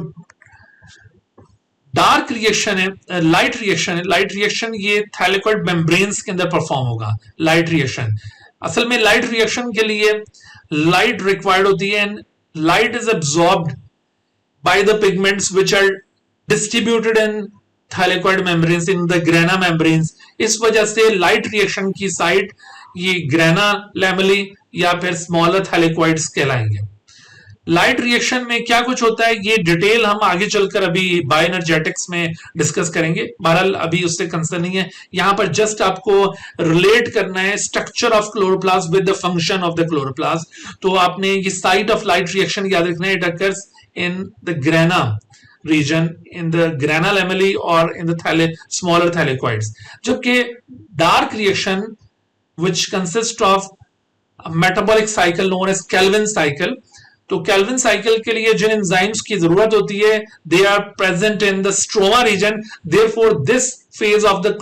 डार्क रिएक्शन है, लाइट रिएक्शन है, लाइट रिएक्शन ये थैलेकॉइड मेम्ब्रेन्स के अंदर परफॉर्म होगा। लाइट रिएक्शन असल में लाइट रिएक्शन के लिए लाइट रिक्वायर्ड होती है and light is absorbed by the pigments which are distributed in thylakoid membranes in the grana membranes. इस वजह से लाइट रिएक्शन की साइट ये ग्रेना लैमेली या फिर स्मॉलर थैलेकॉइड्स कहलाएंगे। लाइट रिएक्शन में क्या कुछ होता है ये डिटेल हम आगे चलकर अभी बायोएनर्जेटिक्स में डिस्कस करेंगे, बहरहाल अभी उससे कंसर्न नहीं है। यहां पर जस्ट आपको रिलेट करना है structure of chloroplast with the function of the chloroplast. तो आपने ये साइट ऑफ लाइट रिएक्शन याद रखना है, it occurs in the grana region, in the grana lamella or in the smaller thylakoids. जबकि dark reaction which consists of a metabolic cycle known as Calvin cycle, तो Calvin cycle के लिए जिन एंजाइम्स की जरूरत होती है they are present in the stroma region, therefore this phase of the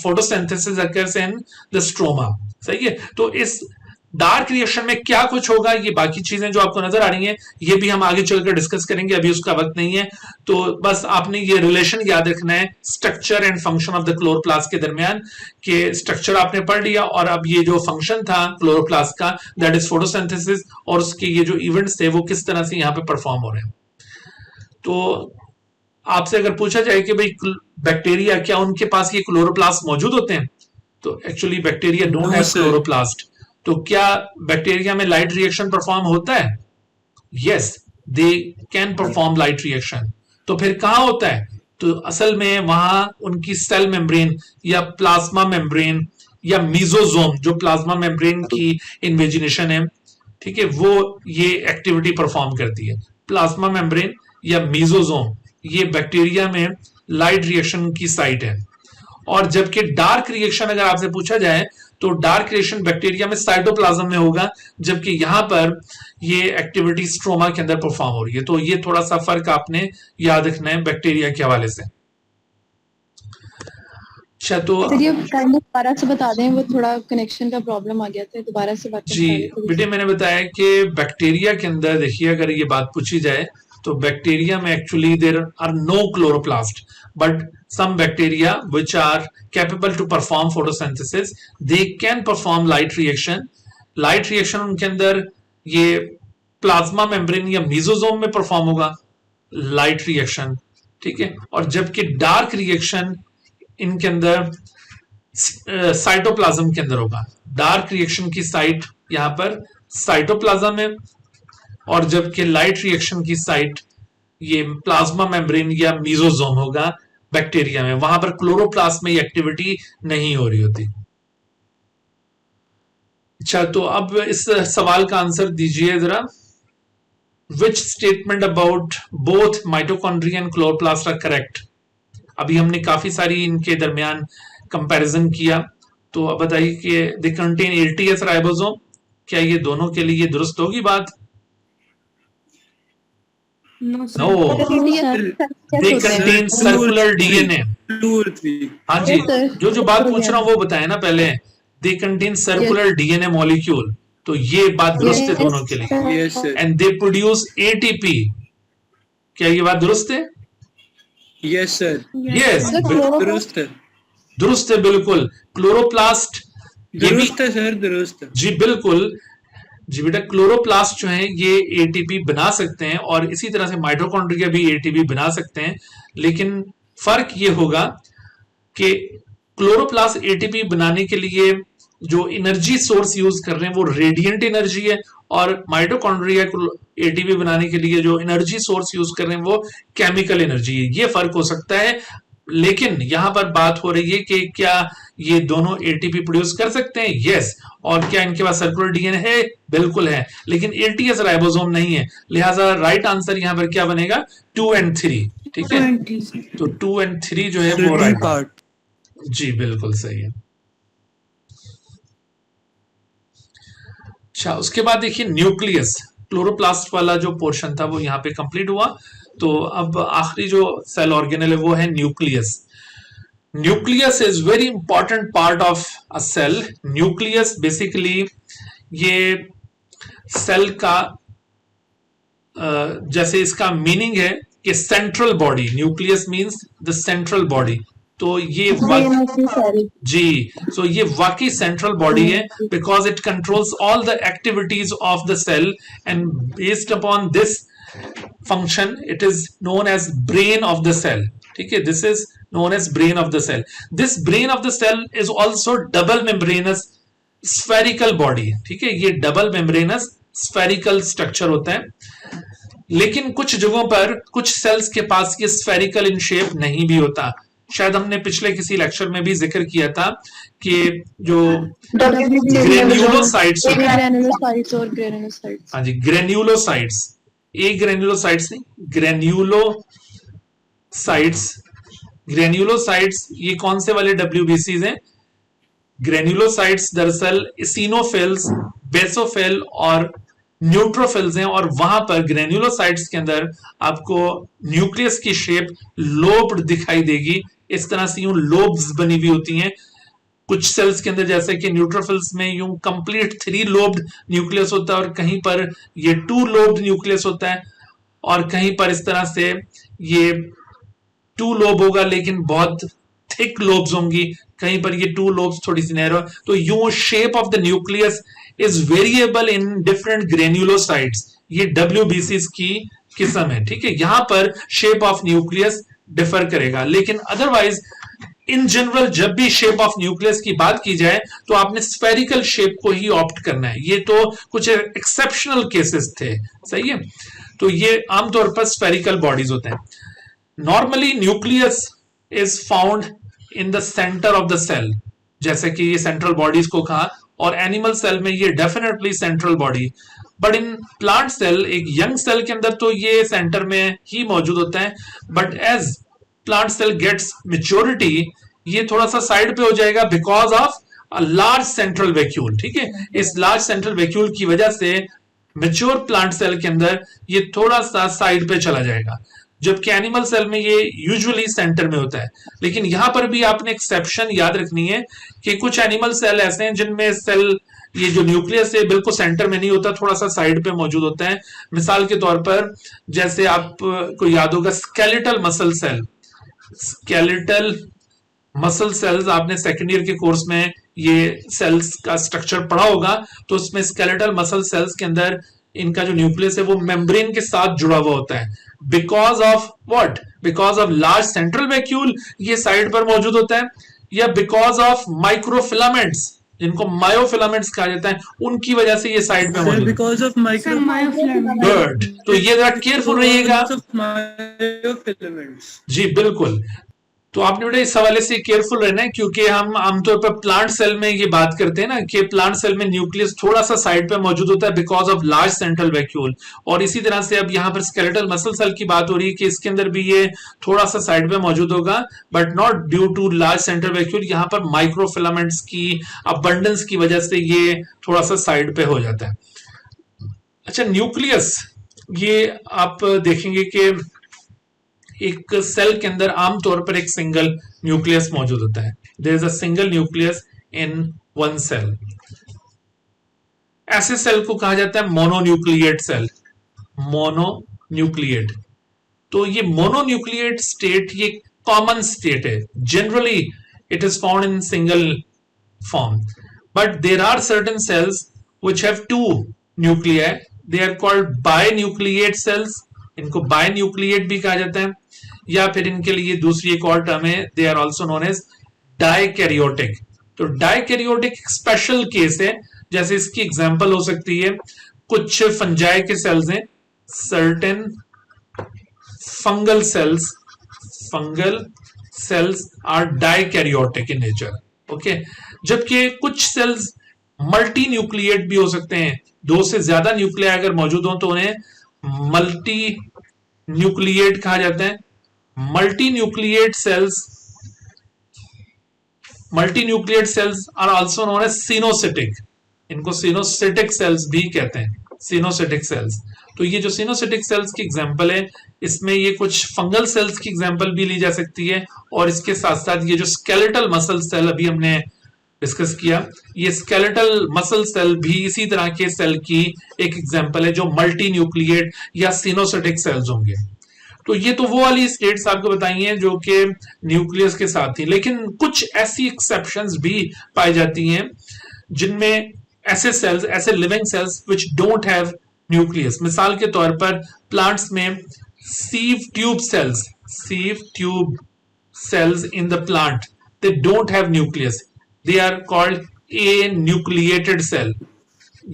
photosynthesis occurs in the stroma। सही है, तो इस डार्क रिएक्शन में क्या कुछ होगा, ये बाकी चीजें जो आपको नजर आ रही हैं ये भी हम आगे चलकर डिस्कस करेंगे, अभी उसका वक्त नहीं है। तो बस आपने ये रिलेशन याद रखना है structure and function of the chloroplast के दरमियान, कि स्ट्रक्चर आपने पढ़ लिया और अब ये जो फंक्शन था क्लोरोप्लास्ट का दैट इज फोटोसिंथेसिस, और उसके ये जो इवेंट्स थे वो किस तरह से यहाँ पे परफॉर्म हो रहे हैं। तो आपसे अगर पूछा जाए कि भाई बैक्टीरिया क्या उनके पास ये क्लोरोप्लास्ट मौजूद होते हैं, तो actually bacteria don't have chloroplast. तो क्या बैक्टीरिया में लाइट रिएक्शन परफॉर्म होता है? Yes, they can perform light reaction. तो फिर कहां होता है? तो असल में वहां उनकी सेल मेम्ब्रेन या प्लाज्मा मेम्ब्रेन या मीजोजोम, जो प्लाज्मा मेम्ब्रेन की इन्वेजिनेशन है, ठीक है, वो ये एक्टिविटी परफॉर्म करती है। प्लाज्मा मेम्ब्रेन या मीजोजोम ये बैक्टीरिया में लाइट रिएक्शन की साइट है। और जबकि डार्क रिएक्शन अगर आपसे पूछा जाए तो डार्क रिएक्शन बैक्टीरिया में साइटोप्लाज्म में होगा, जबकि यहां पर ये एक्टिविटी स्ट्रोमा के अंदर परफॉर्म हो रही है। तो ये थोड़ा सा फर्क आपने याद रखना है बैक्टीरिया के हवाले से। अच्छा, तो ये दोबारा से बता दें, वो थोड़ा कनेक्शन का प्रॉब्लम आ गया था, दोबारा से बात जी बेटे, मैंने बताया कि बैक्टीरिया के अंदर देखिए अगर ये बात पूछी जाए तो बैक्टीरिया में actually there are no chloroplast, but some bacteria which are capable to perform photosynthesis, they can perform light reaction। light reaction उनके अंदर ये प्लाज्मा मेम्ब्रेन या मीजोजोम में परफॉर्म होगा लाइट रिएक्शन, ठीक है। और जबकि डार्क रिएक्शन इनके अंदर साइटोप्लाज्म के अंदर होगा। डार्क रिएक्शन की साइट यहां पर साइटोप्लाज्म है, और जबकि लाइट रिएक्शन की साइट ये प्लाज्मा मेम्ब्रेन या मीजोजोम होगा बैक्टीरिया में। वहां पर क्लोरोप्लास्ट में एक्टिविटी नहीं हो रही होती। अच्छा, तो अब इस सवाल का आंसर दीजिए जरा। Which statement about both mitochondria and chloroplast are correct? अभी हमने काफी सारी इनके दरमियान कंपैरिजन किया, तो अब बताइए कि दे कंटेन ATS राइबोसोम, क्या ये दोनों के लिए दुरुस्त होगी बात? No, sir. No, they contain circular DNA। 2 or 3. हाँ जी, Yes, sir. जो बात पूछ रहा हूँ वो बताए ना पहले, दे कंटेन सर्कुलर DNA मॉलिक्यूल, तो ये बात दुरुस्त है Yes, दोनों के लिए। Yes, sir. And they produce ATP, क्या ये बात दुरुस्त है? Yes, sir. यस, दुरुस्त है. दुरुस्त है बिल्कुल। क्लोरोप्लास्ट, ये भी दुरुस्त है सर, दुरुस्त है. जी बिल्कुल जी बेटा, क्लोरोप्लास्ट जो है ये ATP बना सकते हैं, और इसी तरह से माइटोकॉन्ड्रिया भी ATP बना सकते हैं, लेकिन फर्क ये होगा कि क्लोरोप्लास्ट ATP बनाने के लिए जो एनर्जी सोर्स यूज कर रहे हैं वो रेडिएंट एनर्जी है, और माइटोकॉन्ड्रिया ATP बनाने के लिए जो एनर्जी सोर्स यूज कर रहे हैं वो केमिकल एनर्जी है। ये फर्क हो सकता है, लेकिन यहां पर बात हो रही है कि क्या ये दोनों ATP प्रोड्यूस कर सकते हैं? यस। और क्या इनके पास सर्कुलर DNA है? बिल्कुल है, लेकिन ATS राइबोसोम नहीं है, लिहाजा राइट आंसर यहां पर क्या बनेगा? 2 and 3। ठीक है, तो 2 and 3 जो है वो राइट पार्ट. जी बिल्कुल सही है। अच्छा, उसके बाद देखिए न्यूक्लियस, क्लोरोप्लास्ट वाला जो पोर्शन था वो यहाँ पे कंप्लीट हुआ, तो अब आखिरी जो सेल ऑर्गेनेल है वो है nucleus. Nucleus is very important part of a cell. Nucleus basically ये सेल का जैसे इसका मीनिंग है कि central body, nucleus means the central body, तो ये जी, सो ये वाकई सेंट्रल बॉडी है, because it controls all the activities of the cell, and based upon this function it is known as brain of the cell. ठीक है, this is known as brain of the cell. This brain of the cell is also double membranous spherical body. ठीक है, ये double membranous spherical structure होता है, लेकिन कुछ जगहों पर कुछ सेल्स के पास ये spherical in shape नहीं भी होता। शायद हमने पिछले किसी लेक्चर में भी जिक्र किया था कि जो ग्रेन्युलोसाइट्स होते हैं, हाँ जी, ग्रेन्युलोसाइट्स, ग्रेन्युलोसाइट्स नहीं, ग्रेन्युलोसाइट्स ये कौन से वाले WBCs हैं? ग्रेन्युलोसाइट्स दरअसल इसिनोफिल्स, बेसोफिल और न्यूट्रोफिल्स हैं, और वहां पर ग्रेन्युलोसाइट्स के अंदर आपको न्यूक्लियस की शेप लोब्ड दिखाई देगी। इस तरह से यूं लोब्स बनी हुई होती हैं कुछ सेल्स के अंदर, जैसे कि न्यूट्रोफिल्स में यूं कंप्लीट 3 लोब्ड न्यूक्लियस होता है, और कहीं पर ये 2 लोब्ड न्यूक्लियस होता है, और कहीं पर इस तरह से ये 2 लोब होगा लेकिन बहुत थिक लोब्स होंगी, कहीं पर ये 2 लोब्स थोड़ी सी नैरो। तो यूं shape of the nucleus is variable in different granulocytes, ये WBCs की किस्म है। ठीक है, यहां पर शेप ऑफ न्यूक्लियस डिफर करेगा, लेकिन अदरवाइज इन जनरल जब भी शेप ऑफ न्यूक्लियस की बात की जाए तो आपने स्फेरिकल शेप को ही ऑप्ट करना है। ये तो कुछ एक्सेप्शनल केसेस थे, सही है, तो ये आमतौर पर स्फेरिकल बॉडीज होते हैं। Normally nucleus is found in the center of the cell, जैसे कि ये सेंट्रल बॉडीज को कहा, और एनिमल सेल में ये definitely central body, but in plant cell, एक यंग सेल के अंदर तो ये सेंटर में ही मौजूद होता है, but as plant cell gets maturity ये थोड़ा सा साइड पे हो जाएगा because of a large central vacuole. ठीक है, इस लार्ज सेंट्रल वैक्यूल की वजह से मेच्योर प्लांट सेल के अंदर ये थोड़ा सा साइड पे चला जाएगा, जबकि एनिमल सेल में ये यूजुअली सेंटर में होता है। लेकिन यहां पर भी आपने एक्सेप्शन याद रखनी है कि कुछ एनिमल सेल ऐसे हैं जिनमें सेल ये जो न्यूक्लियस है बिल्कुल सेंटर में नहीं होता, थोड़ा सा साइड पे मौजूद होता है। मिसाल के तौर पर जैसे आपको याद होगा skeletal muscle cell, skeletal muscle cells आपने सेकेंड ईयर के कोर्स में ये सेल्स का स्ट्रक्चर पढ़ा होगा, तो उसमें स्केलेटल मसल सेल्स के अंदर इनका जो न्यूक्लियस है वो मेम्ब्रेन के साथ जुड़ा हुआ होता है। Because of what? Because of large central vacuole ये साइड पर मौजूद होता है, या बिकॉज ऑफ माइक्रोफिलामेंट्स जिनको मायोफिलामेंट्स कहा जाता है, उनकी वजह से ये साइड पे मौजूद है। Because of microfilaments. गुड, तो ये जरा केयरफुल रहिएगा मायोफिलामेंट्स। जी बिल्कुल। तो आपने बेटा इस हवाले से केयरफुल रहना है, क्योंकि हम आमतौर पर प्लांट सेल में ये बात करते हैं ना कि प्लांट सेल में न्यूक्लियस थोड़ा सा साइड पे मौजूद होता है because of large central vacuole, और इसी तरह से अब यहाँ पर स्केलेटल मसल सेल की बात हो रही है कि इसके अंदर भी ये थोड़ा सा साइड पे मौजूद होगा, but not due to large central vacuole. यहाँ पर माइक्रोफिलामेंट्स की अबंडेंस की वजह से ये थोड़ा सा साइड पे हो जाता है। अच्छा, न्यूक्लियस ये आप देखेंगे कि एक सेल के अंदर आमतौर पर एक सिंगल न्यूक्लियस मौजूद होता है। There is a single nucleus in one cell. ऐसे सेल को कहा जाता है मोनोन्यूक्लिएट सेल। मोनोन्यूक्लिएट, तो ये मोनोन्यूक्लिएट स्टेट ये कॉमन स्टेट है। Generally it is found in single form, but there are certain cells which have two nuclei, they are called binucleate cells. इनको बायन्यूक्लिएट भी कहा जाता है, या फिर इनके लिए दूसरी एक और टर्म है, they are also known as dikaryotic. तो डाइकैरियोटिक एक स्पेशल केस है, जैसे इसकी एग्जांपल हो सकती है कुछ फंजाई के सेल्स हैं, certain fungal cells are dikaryotic in nature, okay. जबकि कुछ सेल्स मल्टी न्यूक्लिएट भी हो सकते हैं, दो से ज्यादा न्यूक्लियाई अगर मौजूद हो तो उन्हें मल्टी न्यूक्लिएट कहा जाता है। Multinucleate cells are also known as coenocytic. इनको सिनोसिटिक सेल्स भी कहते हैं, सिनोसिटिक सेल्स। तो ये जो सिनोसिटिक सेल्स की एग्जांपल है, इसमें ये कुछ फंगल सेल्स की एग्जांपल भी ली जा सकती है, और इसके साथ साथ ये जो स्केलेटल मसल सेल अभी हमने डिस्कस किया, ये स्केलेटल मसल सेल भी इसी तरह के सेल की एक एग्जांपल है जो मल्टी न्यूक्लिएट या सिनोसिटिक सेल्स होंगे। तो ये तो वो वाली स्टेट्स आपको बताई हैं जो कि न्यूक्लियस के साथ थी, लेकिन कुछ ऐसी एक्सेप्शंस भी पाई जाती हैं जिनमें ऐसे सेल्स, ऐसे living cells which don't have nucleus. मिसाल के तौर पर प्लांट्स में सीव tube sales in the plant, they don't have nucleus, they are called anucleated cell.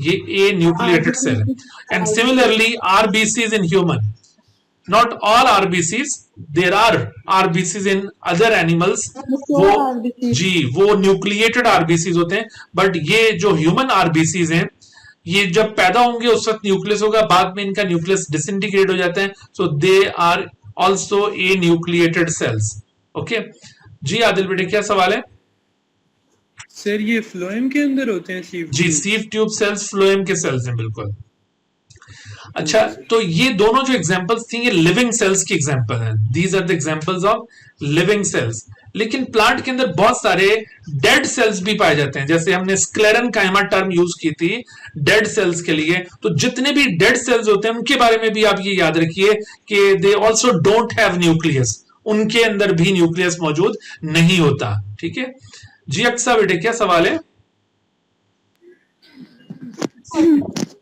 ये anucleated cell है। And similarly RBCs in human, not all RBCs, there are RBCs in other animals, वो nucleated RBCs होते हैं, but ये जो human RBCs हैं, ये जब पैदा होंगे उस वक्त न्यूक्लियस होगा, बाद में इनका न्यूक्लियस डिसइंटीग्रेट हो जाता है, so they are also anucleated cells, okay। जी आदिल बेटे क्या सवाल है? सर ये फ्लोएम के अंदर होते हैं सीव? जी, सीव ट्यूब सेल्स फ्लोएम के सेल्स हैं, बिल्कुल। अच्छा, तो ये दोनों जो एग्जांपल्स थी ये लिविंग सेल्स की एग्जांपल हैं। These are the examples of living cells. लेकिन प्लांट के अंदर बहुत सारे डेड सेल्स भी पाए जाते हैं, जैसे हमने स्क्लेरेनकाइमा टर्म यूज की थी डेड सेल्स के लिए। तो जितने भी डेड सेल्स होते हैं उनके बारे में भी आप ये याद रखिए कि they also don't have nucleus, उनके अंदर भी न्यूक्लियस मौजूद नहीं होता, ठीक है जी। अक्सा बेटे क्या सवाल है?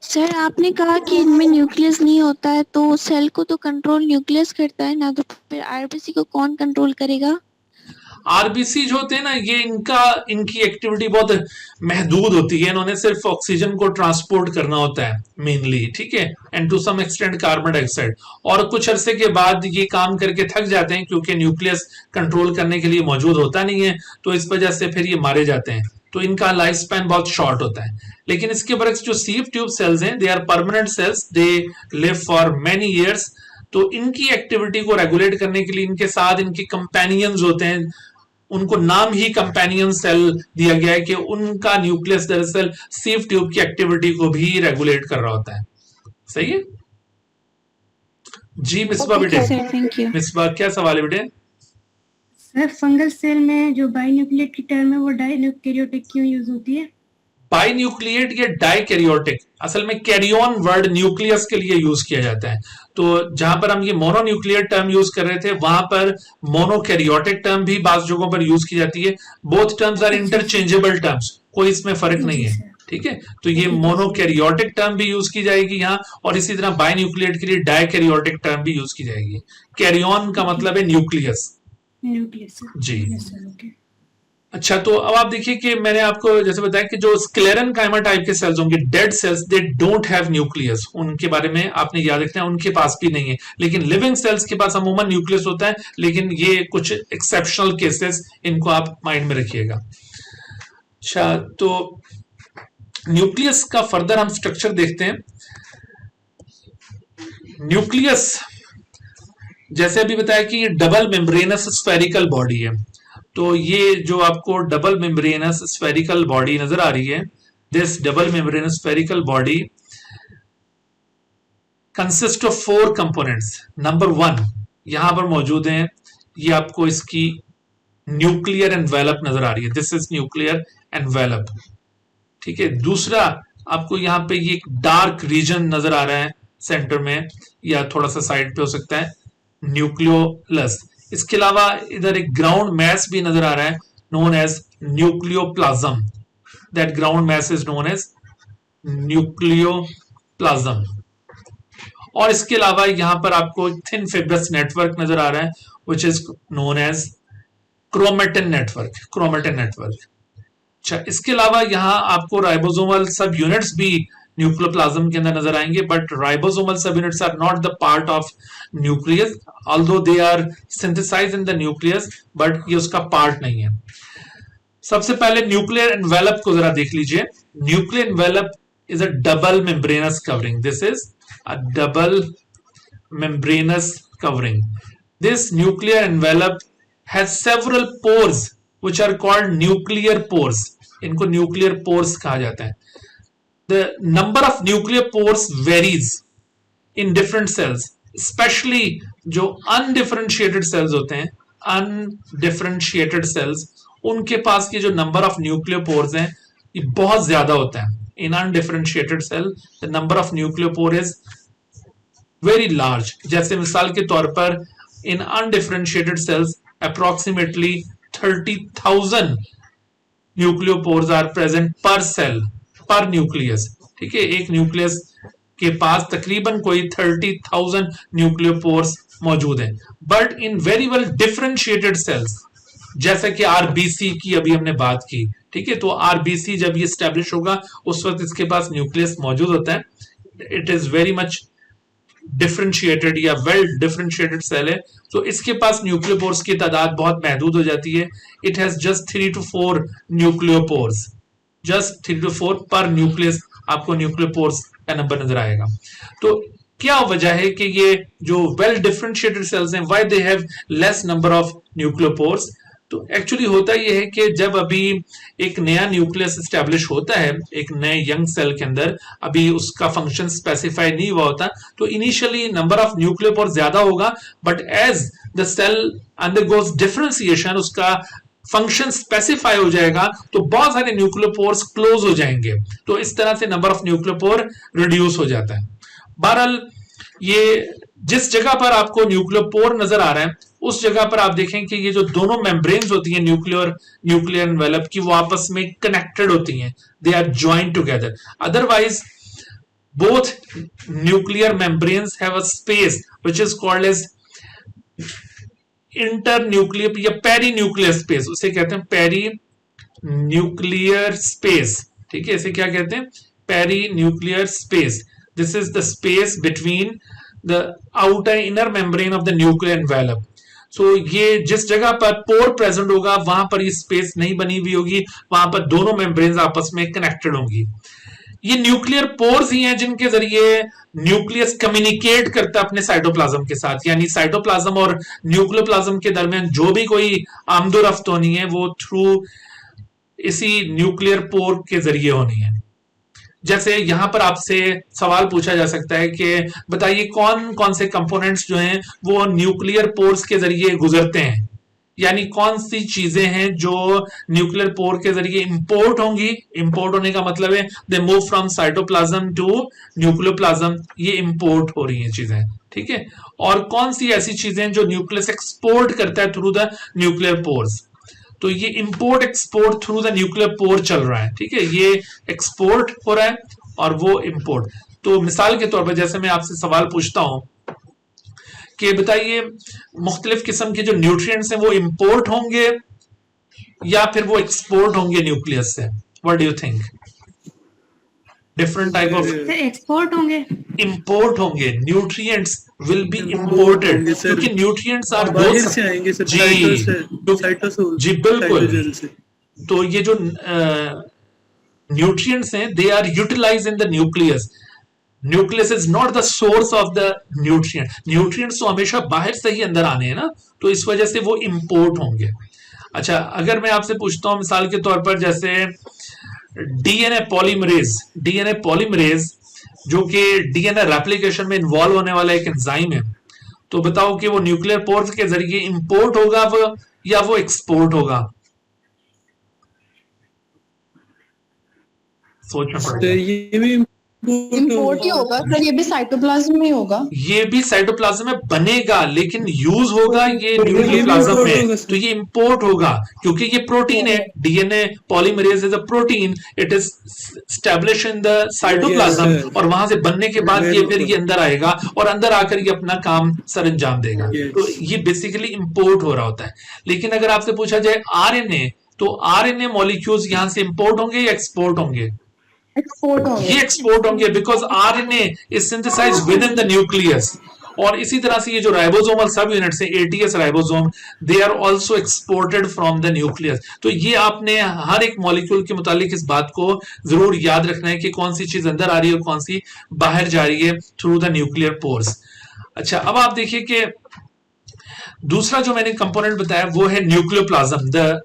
सर आपने कहा कि इनमें न्यूक्लियस नहीं होता है, तो सेल को तो कंट्रोल न्यूक्लियस करता है ना, तो फिर आरबीसी को कौन कंट्रोल करेगा? आरबीसी जो होते हैं ना, ये इनकी एक्टिविटी बहुत महदूद होती है। इन्होंने सिर्फ ऑक्सीजन को ट्रांसपोर्ट करना होता है मेनली, ठीक है, and to some extent carbon dioxide. और कुछ अरसे के बाद ये काम करके थक जाते हैं, क्योंकि न्यूक्लियस कंट्रोल करने के लिए मौजूद होता नहीं है, तो इस वजह से फिर ये मारे जाते हैं। तो इनका लाइफ स्पैन बहुत शॉर्ट होता है। लेकिन इसके बरक्स जो सीव ट्यूब सेल्स हैं, they are permanent cells, they live for many years. तो इनकी एक्टिविटी को रेगुलेट करने के लिए इनके साथ इनके कंपेनियंस होते हैं, उनको नाम ही कंपेनियन सेल दिया गया है कि उनका न्यूक्लियस दरअसल सीव ट्यूब की एक्टिविटी को भी रेगुलेट कर रहा होता है। सही है जी। मिसबा बेटे, मिसबा क्या सवाल है बेटे? सर फंगल सेल में जो बाइन्यूक्लिएट की टर्म है वो डाइन्यूक्लियोटिक क्यों यूज होती है? बाइन्यूक्लिएट या डाइकैरियोटिक, असल में कैरियन वर्ड न्यूक्लियस के लिए यूज किया जाता है। तो जहां पर हम ये मोनोन्यूक्लिएट टर्म यूज कर रहे थे, वहां पर मोनोकैरियोटिक टर्म भी बाज जगहों पर यूज की जाती है। Both terms are interchangeable terms, कोई इसमें फर्क नहीं है, ठीक है। तो ये मोनोकैरियोटिक टर्म भी यूज की जाएगी यहाँ, और इसी तरह बाइन्यूक्लिएट के लिए डाइकैरियोटिक टर्म भी यूज की जाएगी। कैरियन का मतलब है न्यूक्लियस जी। अच्छा, तो अब आप देखिए कि मैंने आपको जैसे बताया कि जो स्क्लेरेनकाइमा टाइप के सेल्स होंगे, dead cells, they don't have nucleus, उनके बारे में आपने याद रखना है, उनके पास भी नहीं है। लेकिन लिविंग सेल्स के पास अमूमन न्यूक्लियस होता है, लेकिन ये कुछ एक्सेप्शनल केसेस, इनको आप माइंड में रखिएगा। अच्छा, तो न्यूक्लियस का फर्दर हम स्ट्रक्चर देखते हैं। न्यूक्लियस जैसे अभी बताया कि ये डबल मेम्ब्रेनस स्फेरिकल बॉडी है, तो ये जो आपको डबल मेम्ब्रेनस स्फेरिकल बॉडी नजर आ रही है, this double membranous spherical body consist of 4 components. Number 1 यहां पर मौजूद है, ये आपको इसकी न्यूक्लियर एनवेलप नजर आ रही है, दिस इज न्यूक्लियर एनवेलप, ठीक है। दूसरा आपको यहाँ पे ये एक डार्क रीजन नजर आ रहा है सेंटर में, या थोड़ा सा साइड पे हो सकता है, न्यूक्लियोलस। इसके अलावा इधर एक ग्राउंड मैस भी नजर आ रहा है, known as nucleoplasm, that ground mass is known as nucleoplasm. और इसके अलावा यहां पर आपको थिन फिब्रस नेटवर्क नजर आ रहा है, which is known as chromatin network, chromatin network. अच्छा, इसके अलावा यहां आपको राइबोसोमल सब यूनिट्स भी न्यूक्लियोप्लाज्म के अंदर नजर आएंगे, but ribosomal subunits are not the part of nucleus, although they are synthesized in the nucleus, but ये उसका पार्ट नहीं है। सबसे पहले न्यूक्लियर एनवेलप को जरा देख लीजिए। Nuclear envelope is a double membranous covering, this is a double membranous covering. This nuclear envelope has several pores which are called nuclear pores. इनको nuclear pores कहा जाता है। The number of nuclear pores varies in different cells, especially जो undifferentiated cells होते हैं, undifferentiated cells, उनके पास ये जो number of nuclear pores हैं ये बहुत ज्यादा होता है। In undifferentiated cell, the number of nuclear pore is very large. जैसे मिसाल के तौर पर in undifferentiated cells approximately 30,000 nucleopores are present per cell, per nucleus, ठीक है। एक न्यूक्लियस के पास तकरीबन कोई 30,000 न्यूक्लियोपोर्स मौजूद हैं। But in very well differentiated sales, जैसे कि आरबीसी की अभी हमने बात की, ठीक है, तो आरबीसी जब ये स्टैब्लिश होगा उस वक्त इसके पास न्यूक्लियस मौजूद होता है। It is very much differentiated या वेल डिफरेंशिएटेड सेल है, तो इसके पास न्यूक्लियोपोर्स की तादाद बहुत महदूद हो जाती है। It has just 3 to 4 nucleopores, just 3 to 4 पर न्यूक्लियस आपको न्यूक्लियोपोर्स का नंबर नजर आएगा। तो क्या वजह है कि ये जो वेल डिफरेंशिएटेड सेल्स हैं, why they have less number of nucleopores? तो एक्चुअली होता यह है कि जब अभी एक नया न्यूक्लियस एस्टेब्लिश होता है एक नए यंग सेल के अंदर, अभी उसका फंक्शन स्पेसिफाई नहीं हुआ होता, तो इनिशियली नंबर ऑफ न्यूक्लियोपोर ज्यादा होगा, but as the cell undergoes differentiation, उसका फंक्शन स्पेसिफाई हो जाएगा, तो बहुत सारे न्यूक्लियोपोर्स क्लोज हो जाएंगे, तो इस तरह से नंबर ऑफ न्यूक्लियोपोर रिड्यूस हो जाता है। बहरहाल ये जिस जगह पर आपको न्यूक्लियोपोर नजर आ रहा है उस जगह पर आप देखें कि ये जो दोनों मेम्ब्रेन्स होती हैं न्यूक्लियर एनवेलप की, वो आपस में कनेक्टेड होती हैं, they are joined together. Otherwise both nuclear membranes have a space which is called as internuclear या पेरी न्यूक्लियर स्पेस, उसे कहते हैं पेरी न्यूक्लियर स्पेस, ठीक है, इसे क्या कहते हैं? Perinuclear space. This is the space between the outer inner membrane of the nuclear envelope. So ये जिस जगह पर पोर प्रेजेंट होगा वहां पर ये स्पेस नहीं बनी हुई होगी, वहां पर दोनों मेम्ब्रेन्स आपस में कनेक्टेड होंगी। ये न्यूक्लियर पोर्स ही हैं जिनके जरिए न्यूक्लियस कम्युनिकेट करता है अपने साइटोप्लाज्म के साथ, यानी साइटोप्लाज्म और न्यूक्लियोप्लाज्म के दरमियान जो भी कोई आमदोरफ्त होनी है वो थ्रू इसी न्यूक्लियर पोर के जरिए होनी है। जैसे यहां पर आपसे सवाल पूछा जा सकता है कि बताइए कौन कौन से कंपोनेंट्स जो हैं वो न्यूक्लियर पोर्स के जरिए गुजरते हैं, यानी कौन सी चीजें हैं जो न्यूक्लियर पोर के जरिए इंपोर्ट होंगी। इंपोर्ट होने का मतलब है they move from cytoplasm to nucleoplasm, ये इंपोर्ट हो रही हैं चीजें, ठीक है। और कौन सी ऐसी चीजें जो न्यूक्लियस एक्सपोर्ट करता है थ्रू द न्यूक्लियर पोर्स, तो ये import export through the nuclear pore चल रहा है, ठीक है, ये एक्सपोर्ट हो रहा है और वो इंपोर्ट। तो मिसाल के तौर पर जैसे मैं आपसे सवाल पूछता हूं कि बताइए मुख्तलिफ किस्म के जो न्यूट्रिएंट्स हैं वो इंपोर्ट होंगे या फिर वो एक्सपोर्ट होंगे न्यूक्लियस से? What do you think? Different type of sir export होंगे। इंपोर्ट होंगे, न्यूट्रिएंट्स विल बी इंपोर्टेड, होंगे सर। क्योंकि न्यूट्रिएंट्स आर बाहर से आएंगे सर, जी साइटोसोल जी बिल्कुल। साइटोजेल से। तो ये जो न्यूट्रिएंट्स हैं they are utilize in the nucleus. Nucleus is not the source of the nutrient. Nutrients तो हमेशा बाहर से ही अंदर आने हैं ना, तो इस वजह से वो इंपोर्ट होंगे। अच्छा, अगर मैं आपसे पूछता हूं मिसाल के तौर पर, जैसे डीएनए पॉलीमरेज जो कि डीएनए रेप्लिकेशन में इन्वॉल्व होने वाला एक एंजाइम है, तो बताओ कि वो न्यूक्लियर पोर्स के जरिए इंपोर्ट होगा वो या वो एक्सपोर्ट होगा? सोचना तो पड़ेगा। ये भी इम्पोर्ट ही होगा सर, ये भी साइटोप्लाज्म में होगा। ये भी साइटोप्लाज्म में बनेगा, लेकिन यूज होगा ये ये न्यूक्लियर भी प्लाज्म import में, होगा। तो ये इंपोर्ट होगा क्योंकि ये प्रोटीन है। DNA polymerase is a protein, it is establish in the cytoplasm, Yes, sir. और वहां से बनने के बाद ये फिर बिल्कुल। ये अंदर आएगा और अंदर आकर ये अपना काम सर अंजाम देगा। Yes. तो ये बेसिकली इंपोर्ट हो रहा होता है। लेकिन अगर आपसे पूछा जाए आरएनए, तो आरएनए मॉलिक्यूल्स यहां से इंपोर्ट होंगे या एक्सपोर्ट होंगे? एक्सपोर्ट होंगे। ये एक्सपोर्ट होंगे, because RNA is synthesized within the nucleus. और इसी तरह से ये जो राइबोसोमल सब यूनिट्स है, eighty S ribosome, they are also exported from the nucleus. तो ये आपने हर एक मॉलिक्यूल के मुतालिक इस बात को जरूर याद रखना है कि कौन सी चीज अंदर आ रही है और कौन सी बाहर जा रही है थ्रू द न्यूक्लियर पोर्स। अच्छा, अब आप देखिए कि दूसरा जो मैंने कंपोनेंट बताया वो है nucleoplasm. The